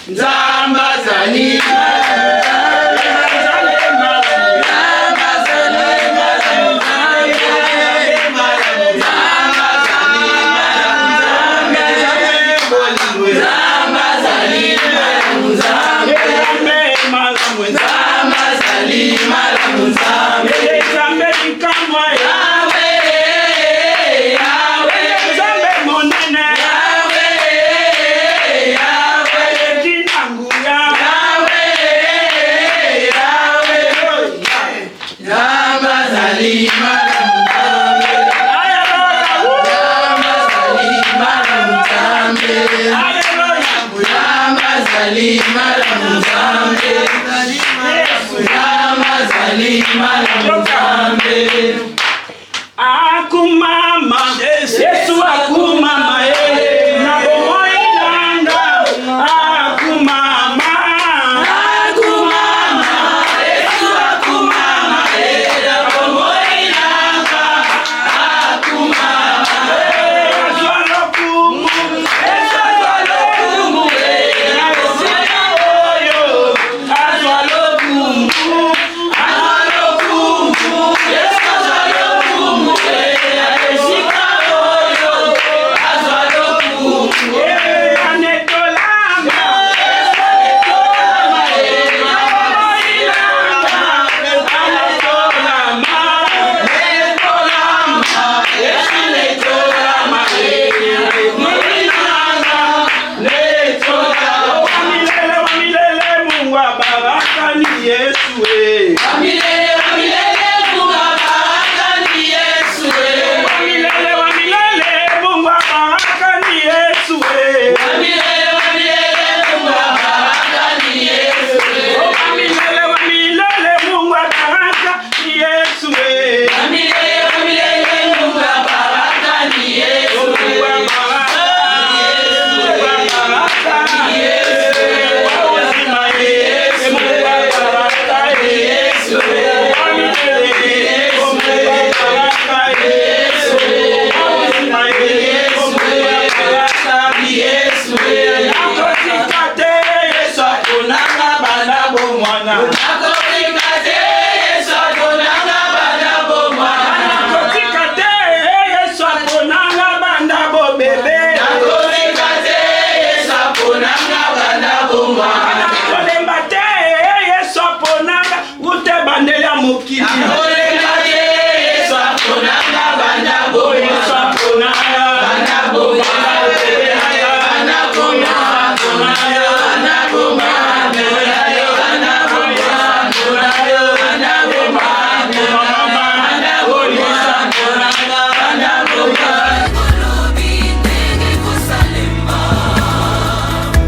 Zamba Akumama, Yesu akumama, na bomoi nanga. Akumama, akumama, Yesu akumama, na bomoi nanga. Akumama, azwalo kumu, azwalo kumu, azwalo kumu, azwalo kumu, Yesu azwalo kumu.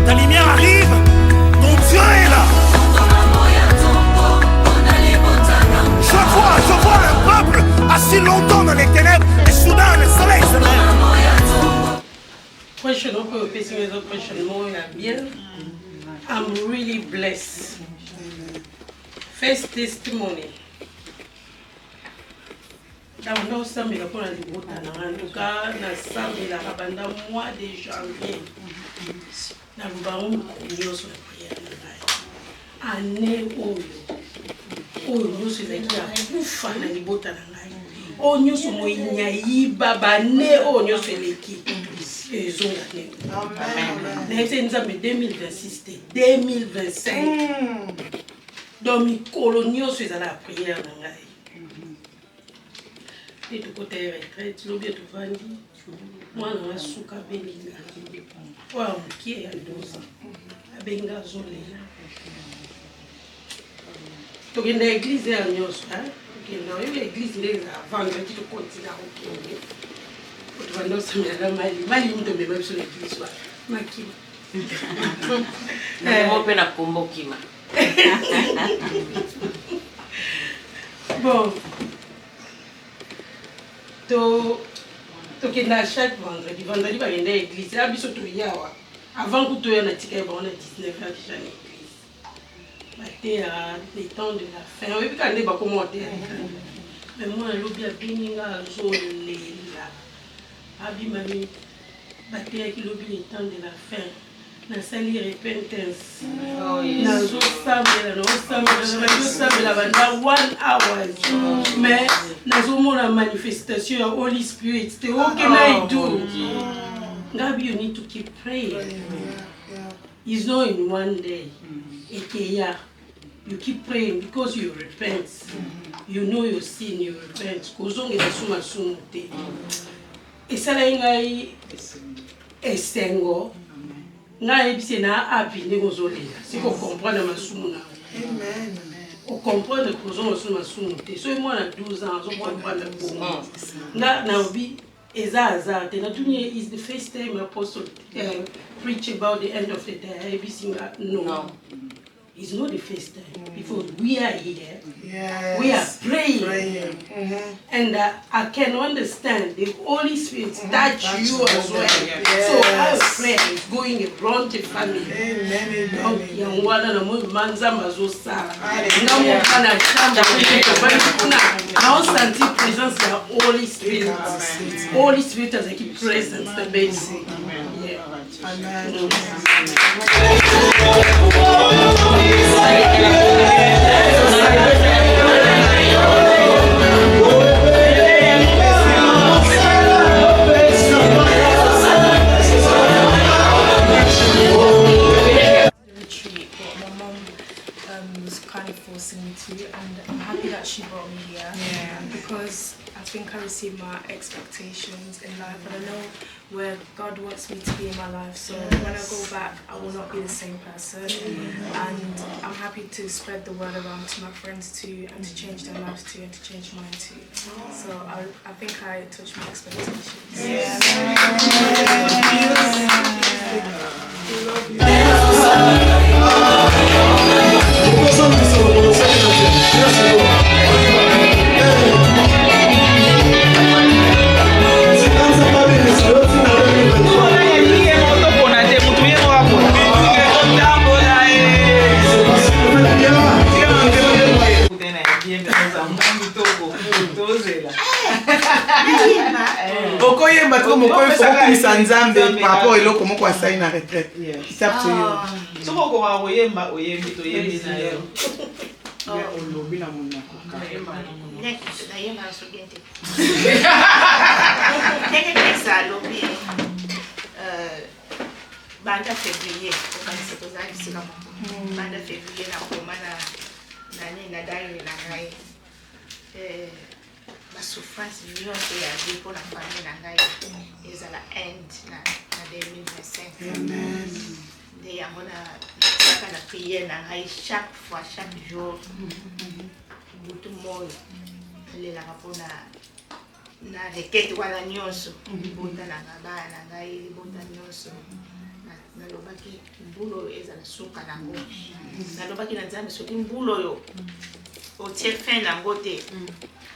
Ta lumière arrive, ton Dieu est là. Je vois un peuple assis longtemps dans les ténèbres et soudain le soleil se lève. I'm really blessed. First testimony. Dans samedi pour la libota en tout cas na samedi la banda mois de janvier. Na baron yo sur la prière na année oyo nyuso zaki ya kufa na libota na ngai. O nyuso moyinya yiba bane o nyuso eleki. Ezonga ne. Amen. Na ese nzambe 2026 2025. Donc mi colonioso ezala la prière na ngai. Et tout côté retraite, l'objet de Vandi, moi, on a souka Benga. Voilà, qui est à 12 ans. À Benga Zolé. Donc, il y a l'église à Nyos, il y a l'église à vendredi, tu continues à recueillir. Tu vas nous sommes à la Mali. Mali, on te met même sur l'église. Maki. On peut la combo qui m'a. Bon. Tokenda chaque vendredi va y aller à l'église. Là, biso to yawa. Avant que tu aies un ticket, on a 19 ans déjà à l'église. C'était à les temps de la fin. Oui, quand on est commenté. Mais moi, je suis bien zolé là. Abi mami, baté qui lobby les temps de la fin. Na sali repentance. Na zo samela banda 1 hour. Mais na zo mona manifestation of Holy Spirit. Te what can I do? Gabi, you need to keep praying. It's not in one day. Ekeya. You keep praying because you repent. You know your sin, you repent. Kozonge na suma sumute. Esala ngai esengo. Ngai bise na abine gozolela. Si ko comprendre masumu na. Amen. On comprend que nous sommes masumu. So moi na 12 ans, on comprend le bon. Na obi ezaza. Tenatunie is the first time apostle preach about the end of the day. No. It's not the first time because we are here. Yes. We are praying. And I can understand the Holy Spirit touch you as well. So our prayer is going around the family. Donc, yangwana na mungu manza mazosala. Na mwana chamba kuna now senti presence of Holy Spirit. Holy Spirit as a key presence the basic. Was kind of forcing me to, and I'm happy that she brought me here because I think I received my expectations in life and I know where God wants me to be in my life, so when I go back I will not be the same person, and I'm happy to spread the word around to my friends too and to change their lives too and to change mine too, so I think I touched my expectations. okoyemba tiko mokoyo fokumisa nzambe par rapport eloko moko asali na retraite kitabu toyo soki okoka koyemba oyembi toyembi na yo olobi na monako nayemba sogente ndenge pesa alobi banda février okanisa tozalisika moko banda février nakoma na dayini na ngai basouffrance nyonso ya vie mpo na famille na ngai ezala end na 2025 nde yango nasaka na priere na ngai chaque fois chaque jour butu moyo elelaka mpo na requête wana nyonso libota na ngai bana na ngai libota nyonso nalobaki mbula oyo ezala suka nango nalobaki na nzambe soki mbula oyo otie fin nango te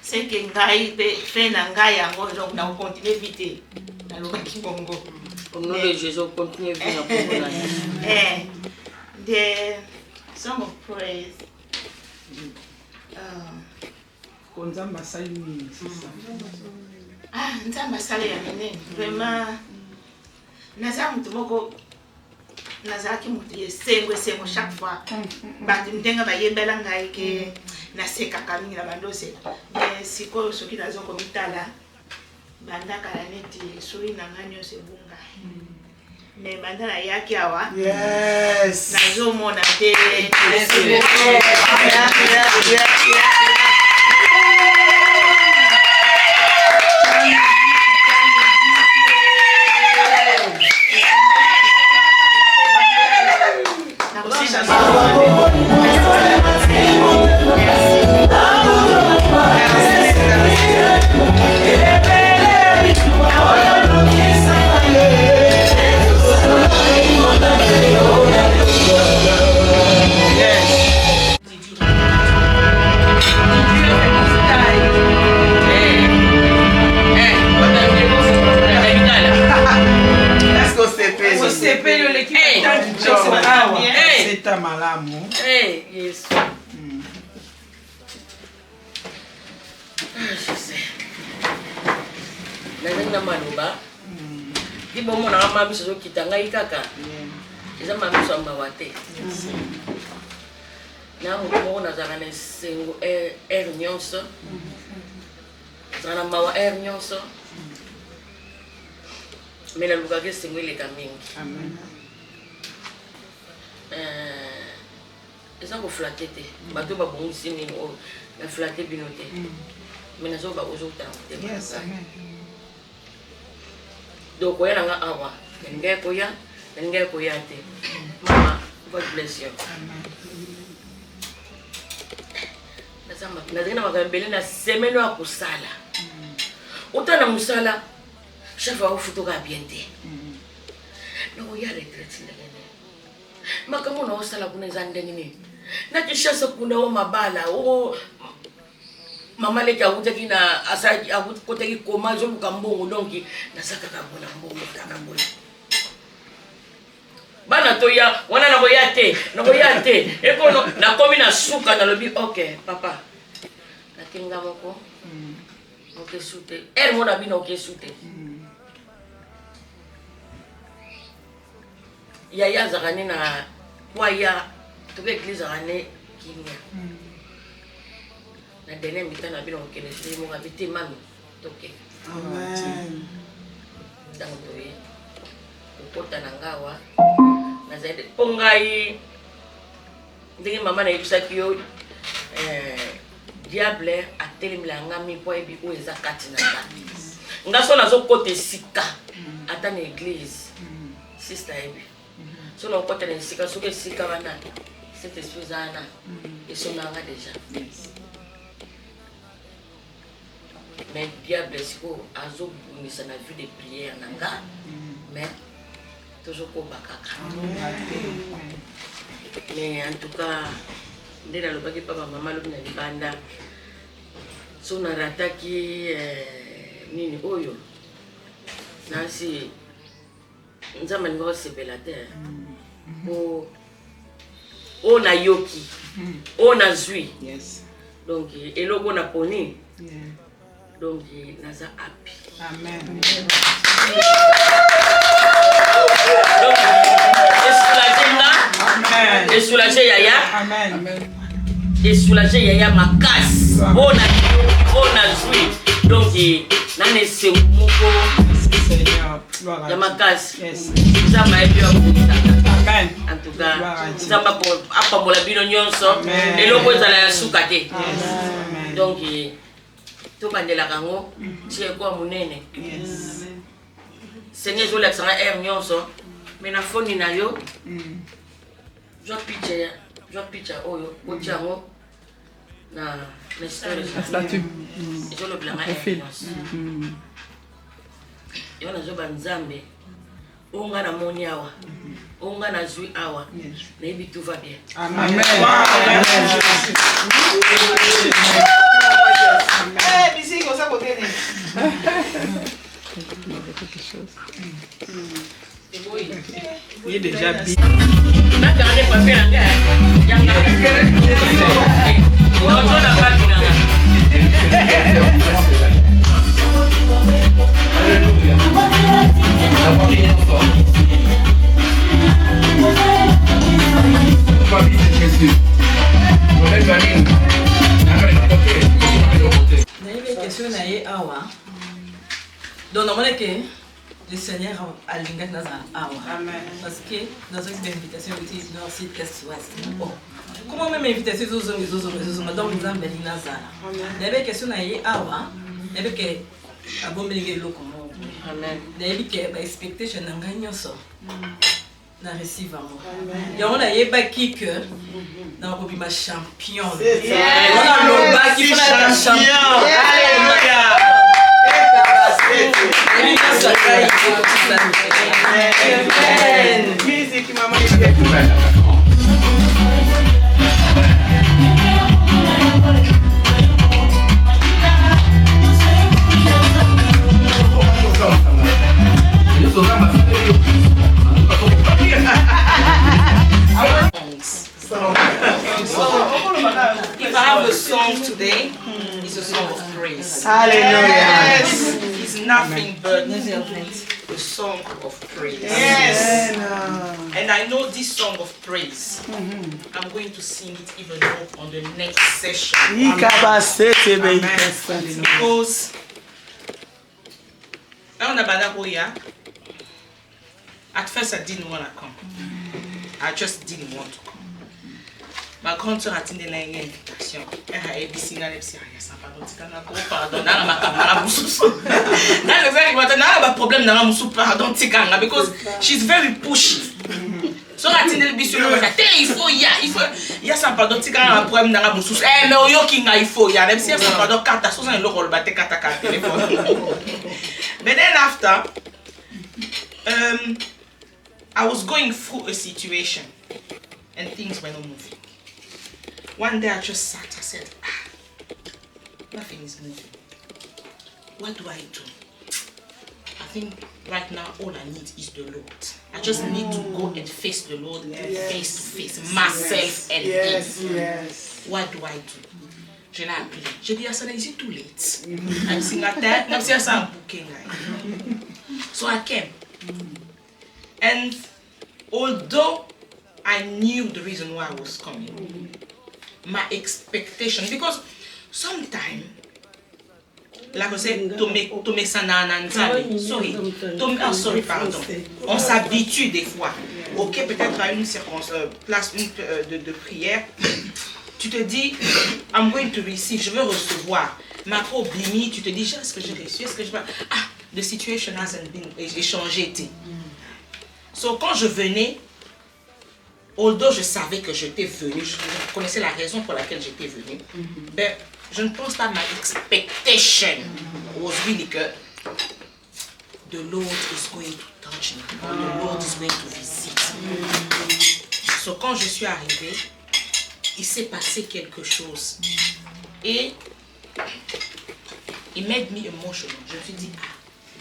seke ngai mpe fin na ngai yango donc nakocontinue vite nalobaki bongo au nom de Jésus continue vite na bongo the song of praise nzambe asali nini nzambe asali ya minene vraiment naza mutu moko nazalaki mutu esengo chaque fois bato ndenge bayembela ngai ke nasekaka mingi na bandosela mais sikoyo soki nazokomitala bandaka na neti suri na ngai nyonso ebunga mais banda nayaki awa nazomona te Seta malamu. Yes. Nazanga maluba. Ibo mona kama biso zokita ngai kaka. Eza mamiso ambawa te. Na mo nazanga na sengo nyonso. Zana mawa nyonso. Mena luka ke sengo ile kamingi. Amen. Eza ko flatter te. Bato ba bongisi ni na flatter bino te. Mena zo ba ozota te. Yes, amen. Donc oya nga awa. Ngai koya te. Mama, God bless you. Amen. Nazina makambele na semaine ya kusala. Utana musala chaque fois ufutoka bien te. No ya retraite ndenge. makambo na osala kuna eza ndenge nini na Kinshasa kuna o mabala o mama leki akutaki na asaki akutaki koma zoluka mbongo donc nasaka kabona mbongo kaka mbongo bana toya wana na boya te ekono na komi na suka na lobi okay papa nakinga moko oke sute mona bino oke sute yaya zakane na kwaya tobe église zakane kinya na dene mbita na bino okene sile mo kabite mami toke amen dango toye kokota na ngawa na zaide pongai ndenge mama na yebisaki yo diable atelemela ngami po ebi o eza kati na nga so nazo kote sika ata na église sister ebi so na kote na sika so ke sika bana cette esprit ana esonanga déjà mais diable siko azo bunisa na vie de prière nanga mais toujours ko bakaka mais en tout cas ndena lobaki papa mama lobi na libanda so na rataki nini oyo nasi nzamba ningo sepela te o na yoki o na zui donc eloko na poni donc naza api amen donc et soulager yaya amen et soulager yaya makas on a joué donc nane se moko ya makas ça m'a aidé amen en tout cas ça m'a apambola bino nyonso eloko ezala ya suka te donc to bandela kango tie kwa munene Seigneur zo l'excellent nyonso mais na foni na yo jo picture oyo otiango na statue zo le blanc yo na zo banzambe onga na moni awa onga na zui awa na ebi tout va bien amen Bissi comme ça côté né il est déjà bien. On a gardé papier en guerre. Il y a donc normalement que le Seigneur a l'ingrat dans awa parce que dans une invitation petit nord sud est ouest comment même invitation zo donc nous avons béni nazara n'avait question na ye awa n'avait que abomelinge loko mo amen n'avait que expectation na nganyoso na receive amour ya on a yeba ki que na ko bi ma champion on a loba ki fona champion alléluia musique maman If I have a song today, it's a song of praise. Hallelujah. Yes. It's nothing but a song of praise. Yes. And I know this song of praise. I'm going to sing it even more on the next session. Because at first I didn't want to come. I just didn't want to come. Ma grande sœur a tenu l'invitation. Elle a été signalée, elle a dit, pardon, because she's very pushy. So I tell you, il faut y a ça pardon, tu as un problème dans la mousse. Eh, mais yo qui il faut y a même si ça pardon, kata, so ça le rôle battre kata téléphone. But then after, I was going through a situation. and things were not moving. One day I just sat, I said, nothing is moving. What do I do? I think right now all I need is the Lord. I just need to go and face the Lord face to face, myself and Him. What do I do? Je l'ai appelé. J'ai dit à ça, is it too late? I'm seeing at that, I'm seeing some booking. So I came. And although I knew the reason why I was coming, my expectation, because sometimes, like I said, on s'habitue des fois. Ok, peut-être à une place de prière, tu te dis, I'm going to receive, je veux recevoir. Ma pauvre Bimi, tu te dis, est-ce que j'ai reçu, est-ce que je vais... Ah, the situation hasn't been, j'ai changé. So, quand je venais, although je savais que j'étais venue, je connaissais la raison pour laquelle j'étais venue, ben, je ne pense pas, my expectation was really que the Lord is going to touch me, or the Lord is going to visit me. So, quand je suis arrivée, il s'est passé quelque chose. Et it made me emotional. Je me suis dit,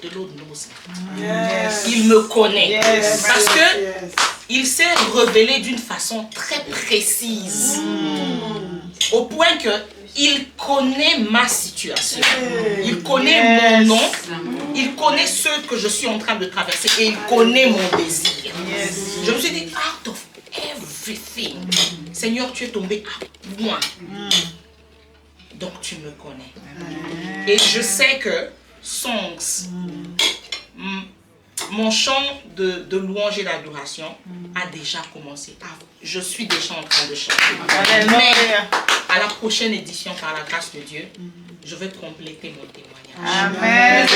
the Lord knows me. Yes. Il me connaît. Yes. Parce que il s'est révélé d'une façon très précise. Au point que il connaît ma situation. Il connaît mon nom. Il connaît ce que je suis en train de traverser. Et il connaît mon désir. Je me suis dit, out of everything, Seigneur, tu es tombé à moi. Donc tu me connais. Et je sais que Songs, mon chant de louange et d'adoration a déjà commencé. Je suis déjà en train de chanter. Mais à la prochaine édition, par la grâce de Dieu, je vais compléter mon témoignage. Amen.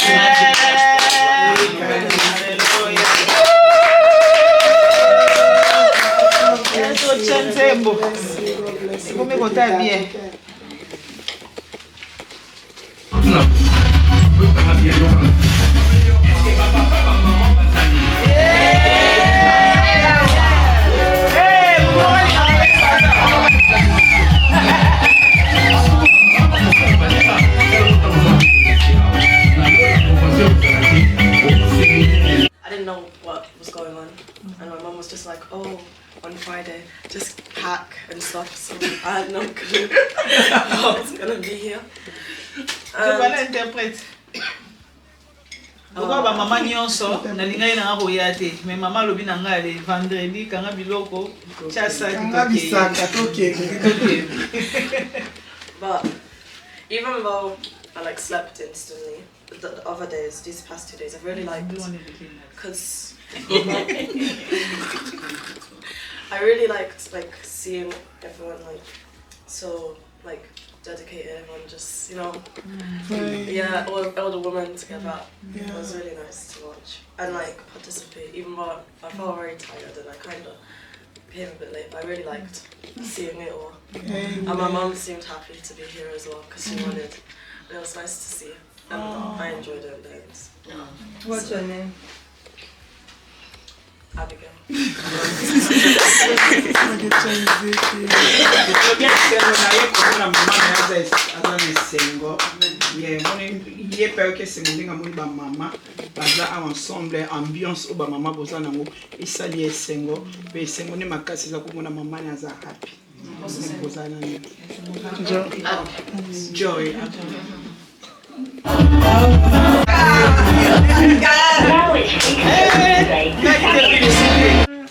I didn't know what was going on, and my mom was just like, "Oh, on Friday, just pack and stuff." So I had no clue what was gonna be here. Pourquoi ba maman nyonso na lingai na ngoya te mais maman lobi na ngale vendredi kanga biloko chasa But even though I like slept instantly, the other days, these past 2 days, I've really liked, because I really liked like seeing everyone like so like dedicated, everyone just, you know, yeah, all the women together. It was really nice to watch and like participate, even though I felt very tired and I kind of came a bit late, but I really liked seeing it all. And my mum seemed happy to be here as well because she wanted. It was nice to see, and I enjoyed it. What's your name? Abigail. ensemble ambiance au mama boza nango esali esengo pe esengo ne makasi za komona mama na za happy boza na joy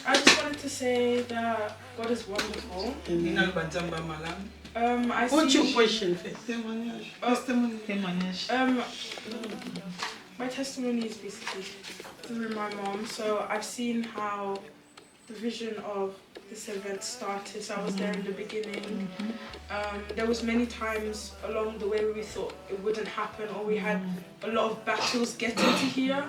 I just wanted to say that God is wonderful. I What's see, your question first? my testimony is basically through my mom. So I've seen how the vision of this event started. So I was there in the beginning. There was many times along the way where we thought it wouldn't happen, or we had a lot of battles getting to here.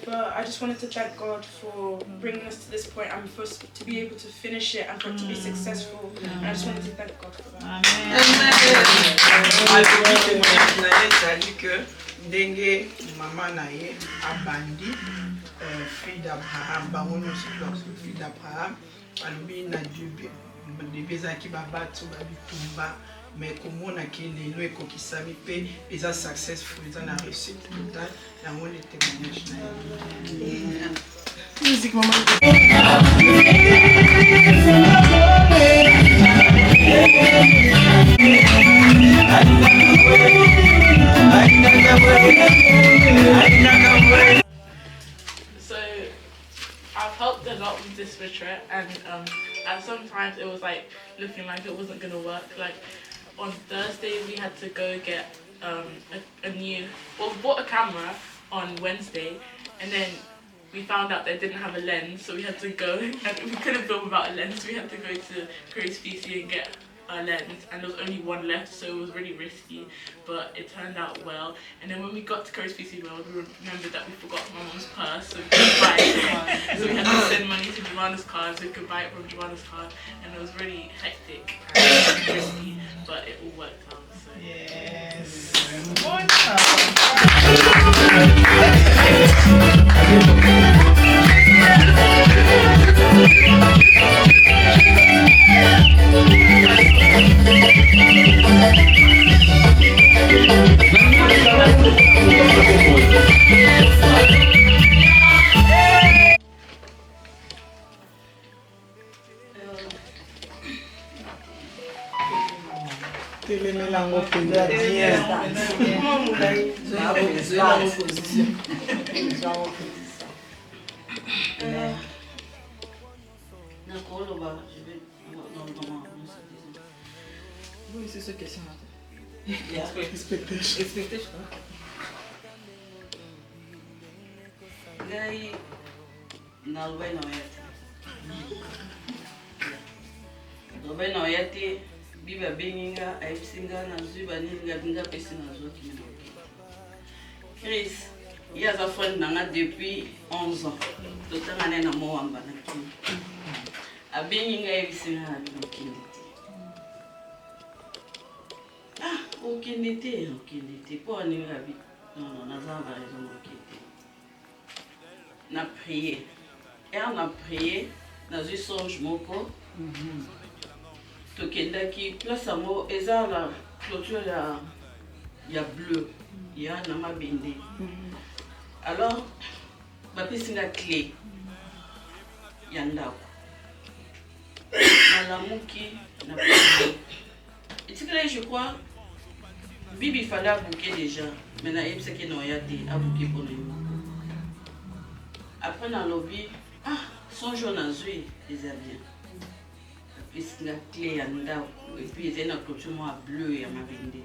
But I just wanted to thank God for bringing us to this point and for us to be able to finish it and for it to be successful. And I just wanted to thank God for that. Dengue mama naye abandi fille d'Abraham, baron aussi fille d'Abraham, alobi na début ezalaki babato babitumba mais komona ke lelo ekokisami mpe eza successful eza na réussite totale yango le témoignage na ye. Musique maman. So I've helped a lot with this retreat, and sometimes it was like looking like it wasn't gonna work. Like on Thursday we had to go get we bought a camera on Wednesday, and then we found out they didn't have a lens, so we had to go, and we couldn't film without a lens, so we had to go to Grace PC and get a lens, and there was only one left, so it was really risky, but it turned out well. And then when we got to Grace PC World, we remembered that we forgot my mom's purse, so we couldn't buy it. So we had to send money to Joanna's card so we could buy it from Joanna's card, and it was really hectic and risky, but it all worked out. So. Yes. Telemelango penda bien. Oui, c'est ce question. Expectation. Gai nalwe na yati. Dobe na yati biba benginga aisinga na zuba ninga dinga pesi na zo kimino. Chris, il y a sa friend nanga depuis 11 ans. Totanga na mo wamba na kimi. Abenginga aisinga na kimi. Ah, aucune été. Pour aller à la vie. Non, n'a pas raison, aucune été. Na prié. Et on a prié, dans un songe moko. Tokendaki, place à moi, et ça, la clôture, il y a bleu. Il y a un nama bende. Alors, ma piscine a clé. Il y a un dako. Na la mouki, na prié. Et tu sais, je crois, Bibi fallait bouquer déjà, mais na yeb seki no yate a bouquer pour nous. Après dans lobby, son jaune a joué les bien. Puis la clé ya ndao et puis ils na clôture moi bleu ya mabende.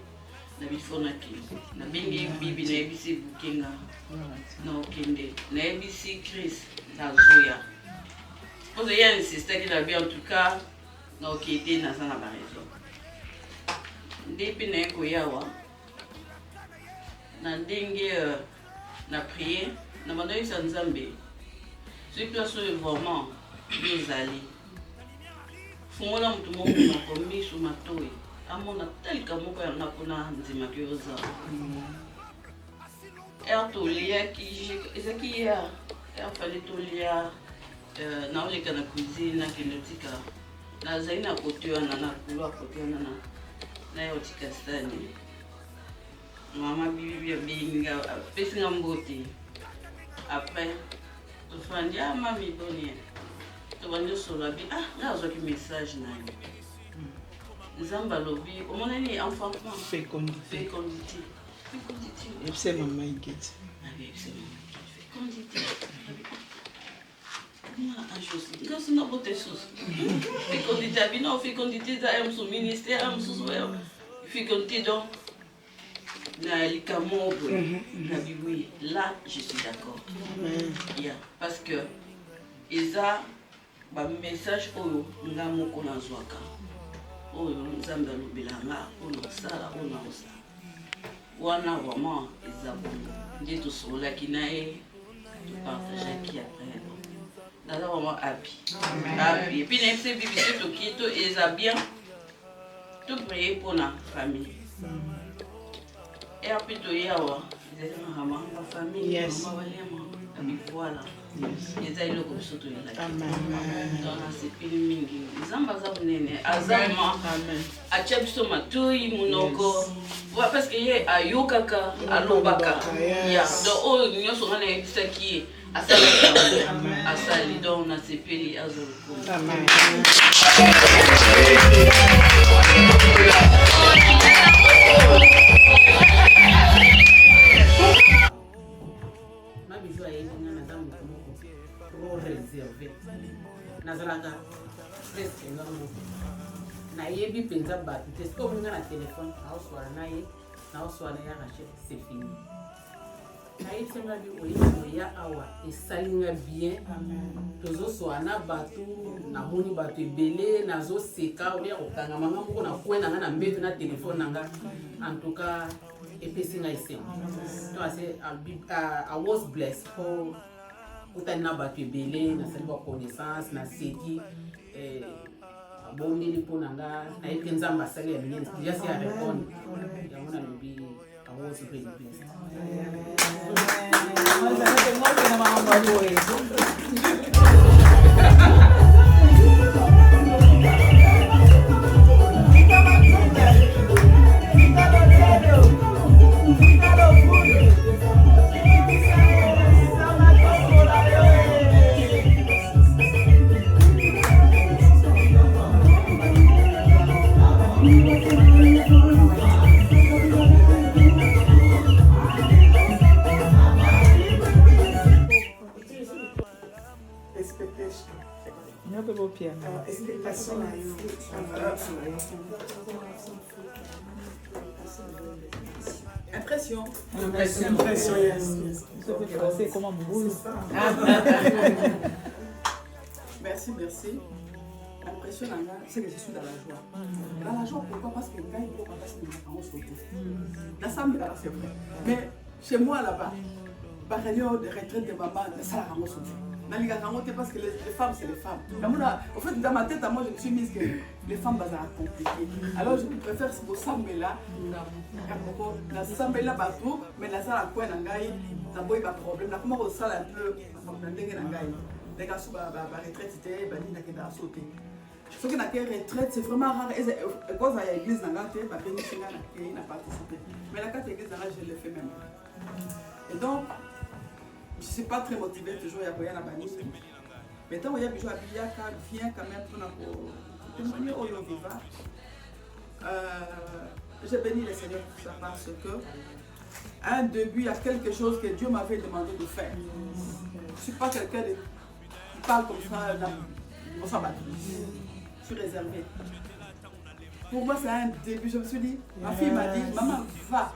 Na bifona ki. Na bingi Bibi na yebisi bouquinga. No kende. Na yebisi Chris na zoya. Vous avez insisté qu'il a bien en tout cas, no qui était dans sa raison. Depuis na koyawa na ndenge na prier na bandoyi sa nzambe sur place vraiment bizali fungola mutu moko na komi su matoi amona telka moko ya na kuna nzima kyoza tolia ki ezaki ya fallait tolia na oleka na cuisine na kenotika na zai na kote wana na kulwa kote wana na yotika stani mama bibi ya binga pesinga mboti après to fandi mami boni to bandi solo bi na zo ki message na yo nzamba lobi omona ni enfant fécondité c'est maman inquiète fécondité quand c'est notre beauté sous fécondité abino fécondité da am sous ministère am sous fécondité donc na likamobo na biwi là je suis d'accord parce que eza ba message oyo nga moko na zwaka oyo nzambe alobelanga oyo sala oyo osala wana vraiment eza bon nde tosololaki na ye topartageaki après naza vraiment happy et puis na yebisa bibi so toki to eza bien to prier pour na famille et après to yawa ezali na famille mama balema na bivoila eza eloko biso toyelaki donc nasepeli mingi nzambe aza monene azama atia biso matoi monoko parce que ye ayokaka alobaka donc oyo nyonso nga nayebisaki ye asalaki asali donc nasepeli azolokoma réservé nazalaka presque énorme nayebi mpenza bato te soki omonga na telefone naoswala na ye naoswala ya rachel c'est fini nayebisenga bi oya awa esalinga bien tozoswala na bato namoni bato ebele nazoseka olia kokanga manga moko na kwe nanga na mbeto na telefone nanga en tout cas epesi ngai esengo I was blessed for utani na bato ebele nasali baconnaissance naseki abondeli mpo na nga nayebi nzambe asali ya minene deja si ya répondre yango nalobi I was really blessed. Impression. Impression, yes. C'est comme un boule. Merci. L'impression, c'est que je suis dans la joie. Dans la joie, pourquoi? Parce que quand il faut passer des vacances au tout. La salle, c'est vrai. Mais chez moi, là-bas, par réunion de retraite de maman, ça la ramasse au tout. Parce que les femmes, c'est les femmes. En fait, dans ma tête, moi, je me suis mise que les femmes sont compliquées. Alors, je préfère ce sambe-là. La sambe-là, bateau, mais la salle à quoi n'angaï, ça n'a pas de problème. La comment on salle un peu, les gars, la retraite, c'était pas sauté. Ce qui n'a qu'une retraite, c'est vraiment rare. Quand il y a l'église, il n'a pas participé. Mais la carte église, je l'ai fait même. Et donc, je ne suis pas très motivée toujours à voyager à la bannière. Mais tant qu'il y a besoin de vient quand même pour témoigner au Yoviva. J'ai béni le Seigneur pour ça parce que, un début, il y a quelque chose que Dieu m'avait demandé de faire. Je ne suis pas quelqu'un qui parle comme ça dans sa batterie. Je suis réservée. Pour moi, c'est un début. Je me suis dit, ma fille m'a dit, maman, va.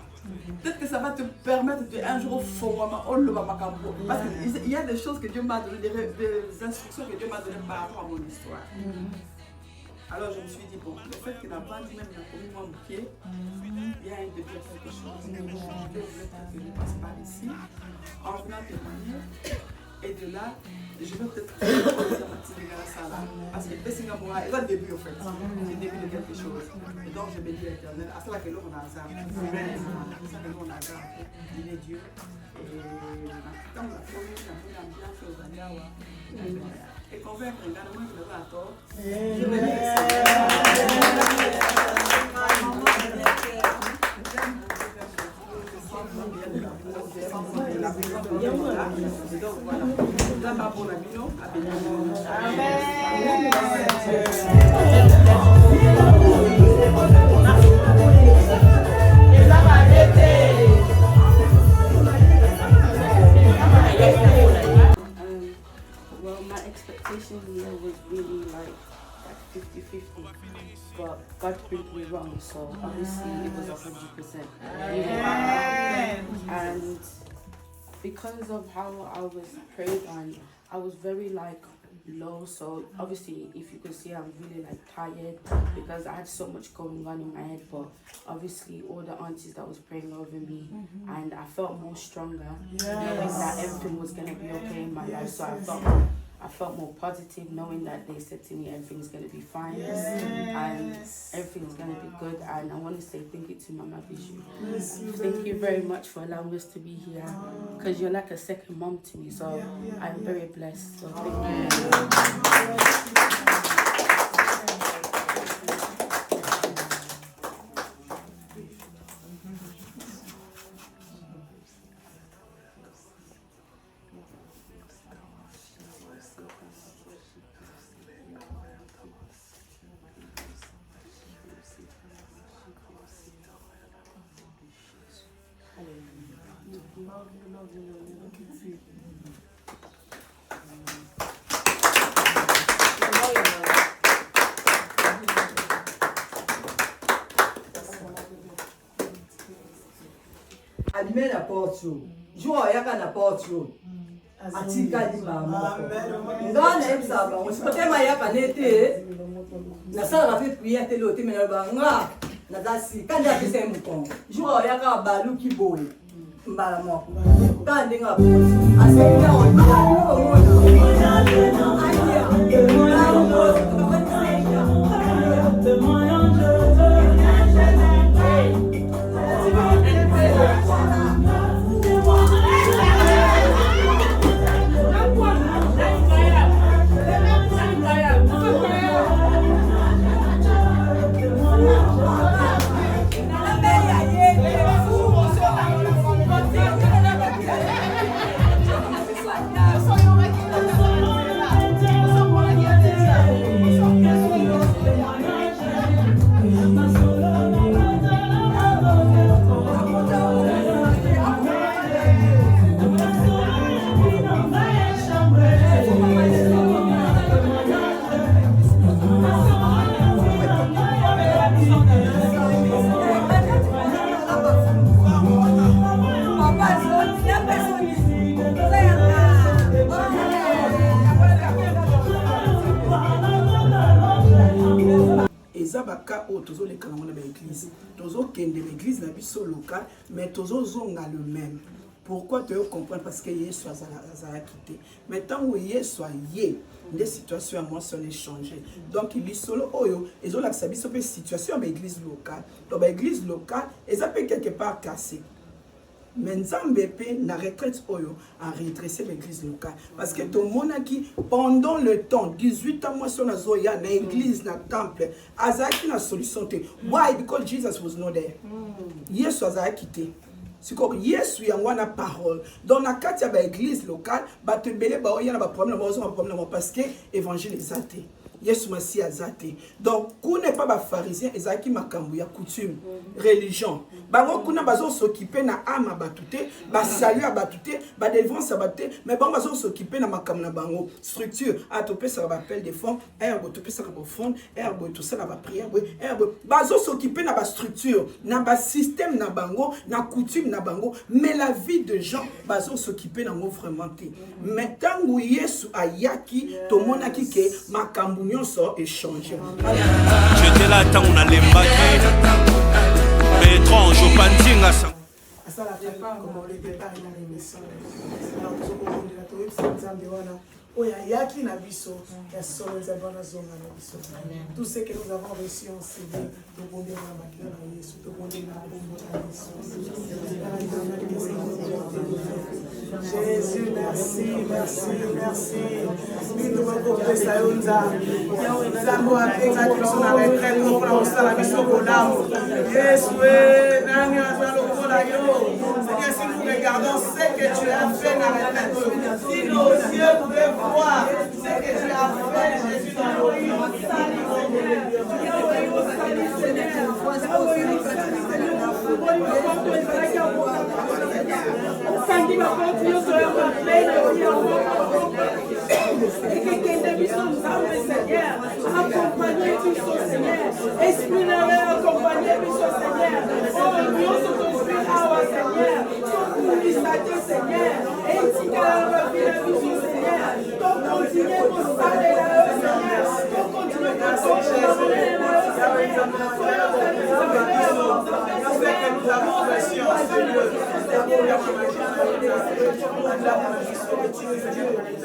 Peut-être que ça va te permettre de un jour parce qu'il y a des choses que Dieu m'a donné, des instructions que Dieu m'a données par rapport à mon histoire. Alors je me suis dit, bon, le fait qu'il n'a pas dit même commis mon pied, il y a un début à quelque chose. Je voulais passe par ici, en venant témoigner, et de là, je vais peut-être parce que c'est un début en fait, c'est le début de quelque chose. Et donc je bénis l'Éternel. À cela que l'on a ça. À cela que l'on a ça. Il est Dieu. Et quand on a bien fait aux années, et convaincre les gars, moi je le vois à tort. Well, my expectation here was really like 50-50, but God proved me wrong, so obviously it was 100%. And because of how I was prayed on, I was very like low, so obviously if you could see, I'm really like tired because I had so much going on in my head, but obviously all the aunties that was praying over me, and I felt more stronger knowing that everything was going to be okay in my life, so I felt I felt more positive knowing that they said to me everything's going to be fine and everything's going to be good. And I want to say thank you to Mama Bijou. Thank you very much for allowing us to be here because you're like a second mom to me. So I'm very blessed. So thank you. Allumez la porte. Joue à la porte. Atika di mama. Ngana ebsaba, on se peut ma yaka nete. Na sala fait prière te lote mais ba nga. Na dasi kanda pese mukon. Joue à yaka balu ki boy. Mbala mo. Kande nga bo. Aseka on. Zabaka o tozo le kanamona ba église tozo kende l'église na biso local mais tozo zonga le même. Pourquoi tu comprendre parce que Yesu a quitté. Maintenant où Yesu a yé des situations à moi sont changées. Donc il solo oyo et zo la biso pe situation ba église locale. Donc ba église locale et ça peut quelque part cassé. Mais Nzambe pe na retraite oyo a redressé l'église locale parce que tout le monde qui pendant le temps 18 ans moi son azoya na église na temple azaki na solution te. Why? Because Jesus was not there. Yesu a quitté. C'est comme Yesu yangwana parole dans la carte ya ba église locale ba tembele ba oya na ba problème parce que évangile exalté. Yesu Masi azate. Donc, qu'on n'est pas ba pharisien, ezaki makambu ya coutume, religion. Bango kuna bazo s'occuper na ama batute, ba salut abatute, ba délivrance abatute, mais bango bazo s'occuper na makambu na bango structure. A topé ça ba appel des fonds, herbe topé ça ba fond, herbe tout ça na ba prière, herbe bazo s'occuper na ba structure, na ba système na bango, na coutume na bango, mais la vie de gens bazo s'occuper na mo vraiment té. Mais tangu Yesu ayaki to monaki ke makambu échangé. J'étais là tant on a l'embaki. Bétrange au Pandinga. Ça la fait pas comme le départ et la renaissance. Alors tout le monde de la Torah, c'est Nzambe wana. Oya yaki na biso, ya solo Nzambe wana zonga na biso. Tout ce que nous avons reçu en CD, to bonde na makila na Yesu, to bonde na bombo na Yesu. Jésus, merci, merci, merci. Nous devons porter ça au Nzambe. Nzambe a fait biso na retraite, nous prenons ça la biso kolamo. Yesu, nani azalo kola yo. Seigneur, si nous regardons ce que tu as fait dans la retraite, si nos yeux pouvaient voir ce que tu as fait, Jésus, dans nos vies.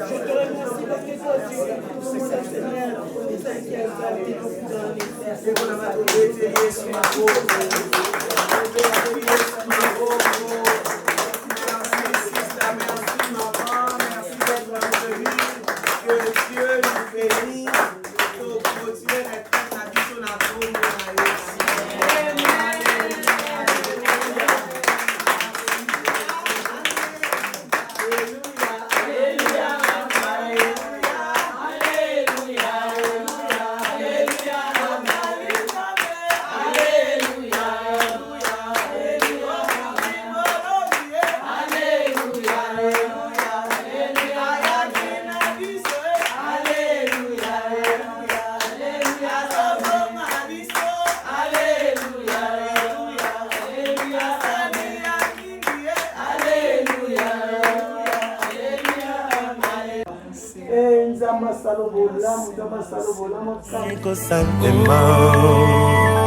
Je te remercie parce que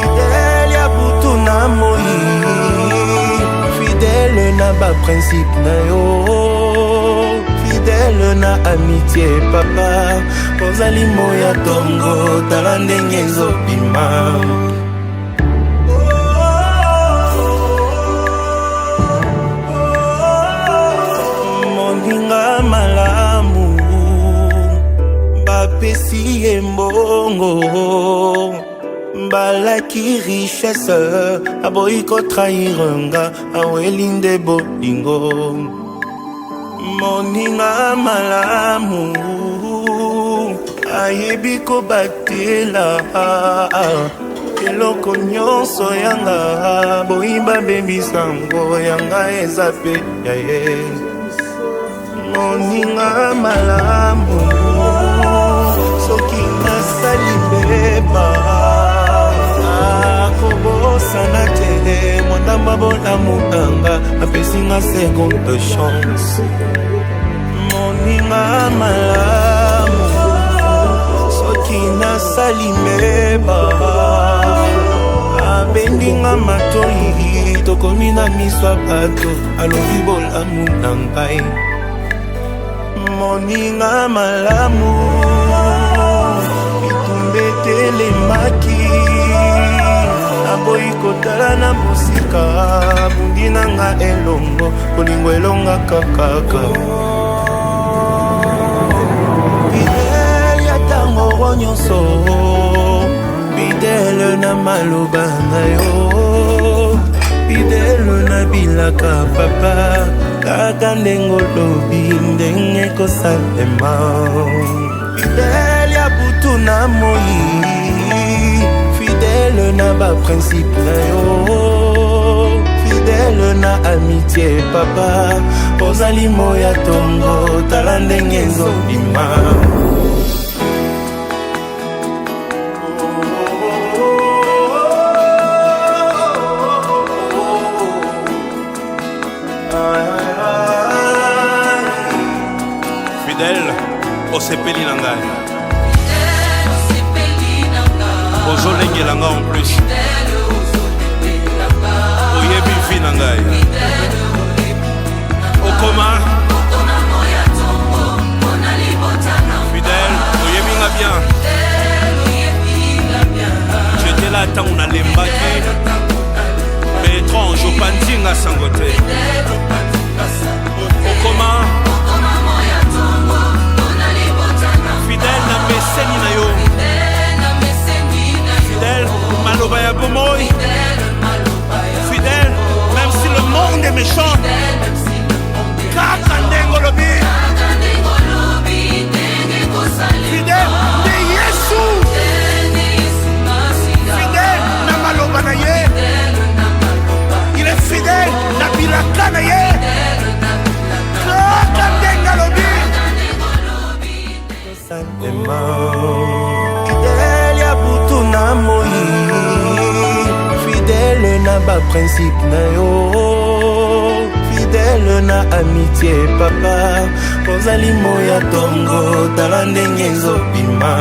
Fidèle ya butu na moi, fidèle na ba principe na yo, fidèle na amitié papa, ozali moya tongo tala ndenge ezobima. Moninga malamu bapesi embongo balaki richesse aboyi kotrahiranga awelinde bolingo. Moninga malamu ayebi kobatela eloko nyonso yanga boyi babebisango yanga eza pe ya ye. Moninga malamu soki nasali mbeba akobosana te mondamba bolamu nanga apesinga seconde chance. Moninga malamu soki nasali mbeba abendinga matoi tokomi na miso bato alobi bolamu na ngai. Moninga malamu itumbatelemaki aboyi kotala na mosika bundi nanga elongo kolingo elongaka kaka. Fidèle ya tango nyonso, fidèle na maloba na yo, fidèle na bilaka papa kaka ndenge olobi ndenge kosalema. Fidèle ya butu na moi, fidèle na ba principe na yo, fidèle na amitié papa ozali moya tongo tala ndenge ezobima. Fidèle osepeli na ngai, ozolengela nga en plus, oyebi vi na ngai okoma. Fidèle oyebi nga bien, j'étais là ntango nalembaki mais étrange opandinga sango te. Okoma fidèle na meseni na yo, fidèle maloba ya bomoi, fidèle même si le monde est méchant kaka ndenge olobi, fidèle de Yesu, fidèle na maloba na ye, il est fidèle na bilaka na ye kaka ndenge olobi. Fidèle ya butu na moi, fidèle na ba principe na yo, fidèle na amitié papa ozali moya tongo tala ndenge ezobima.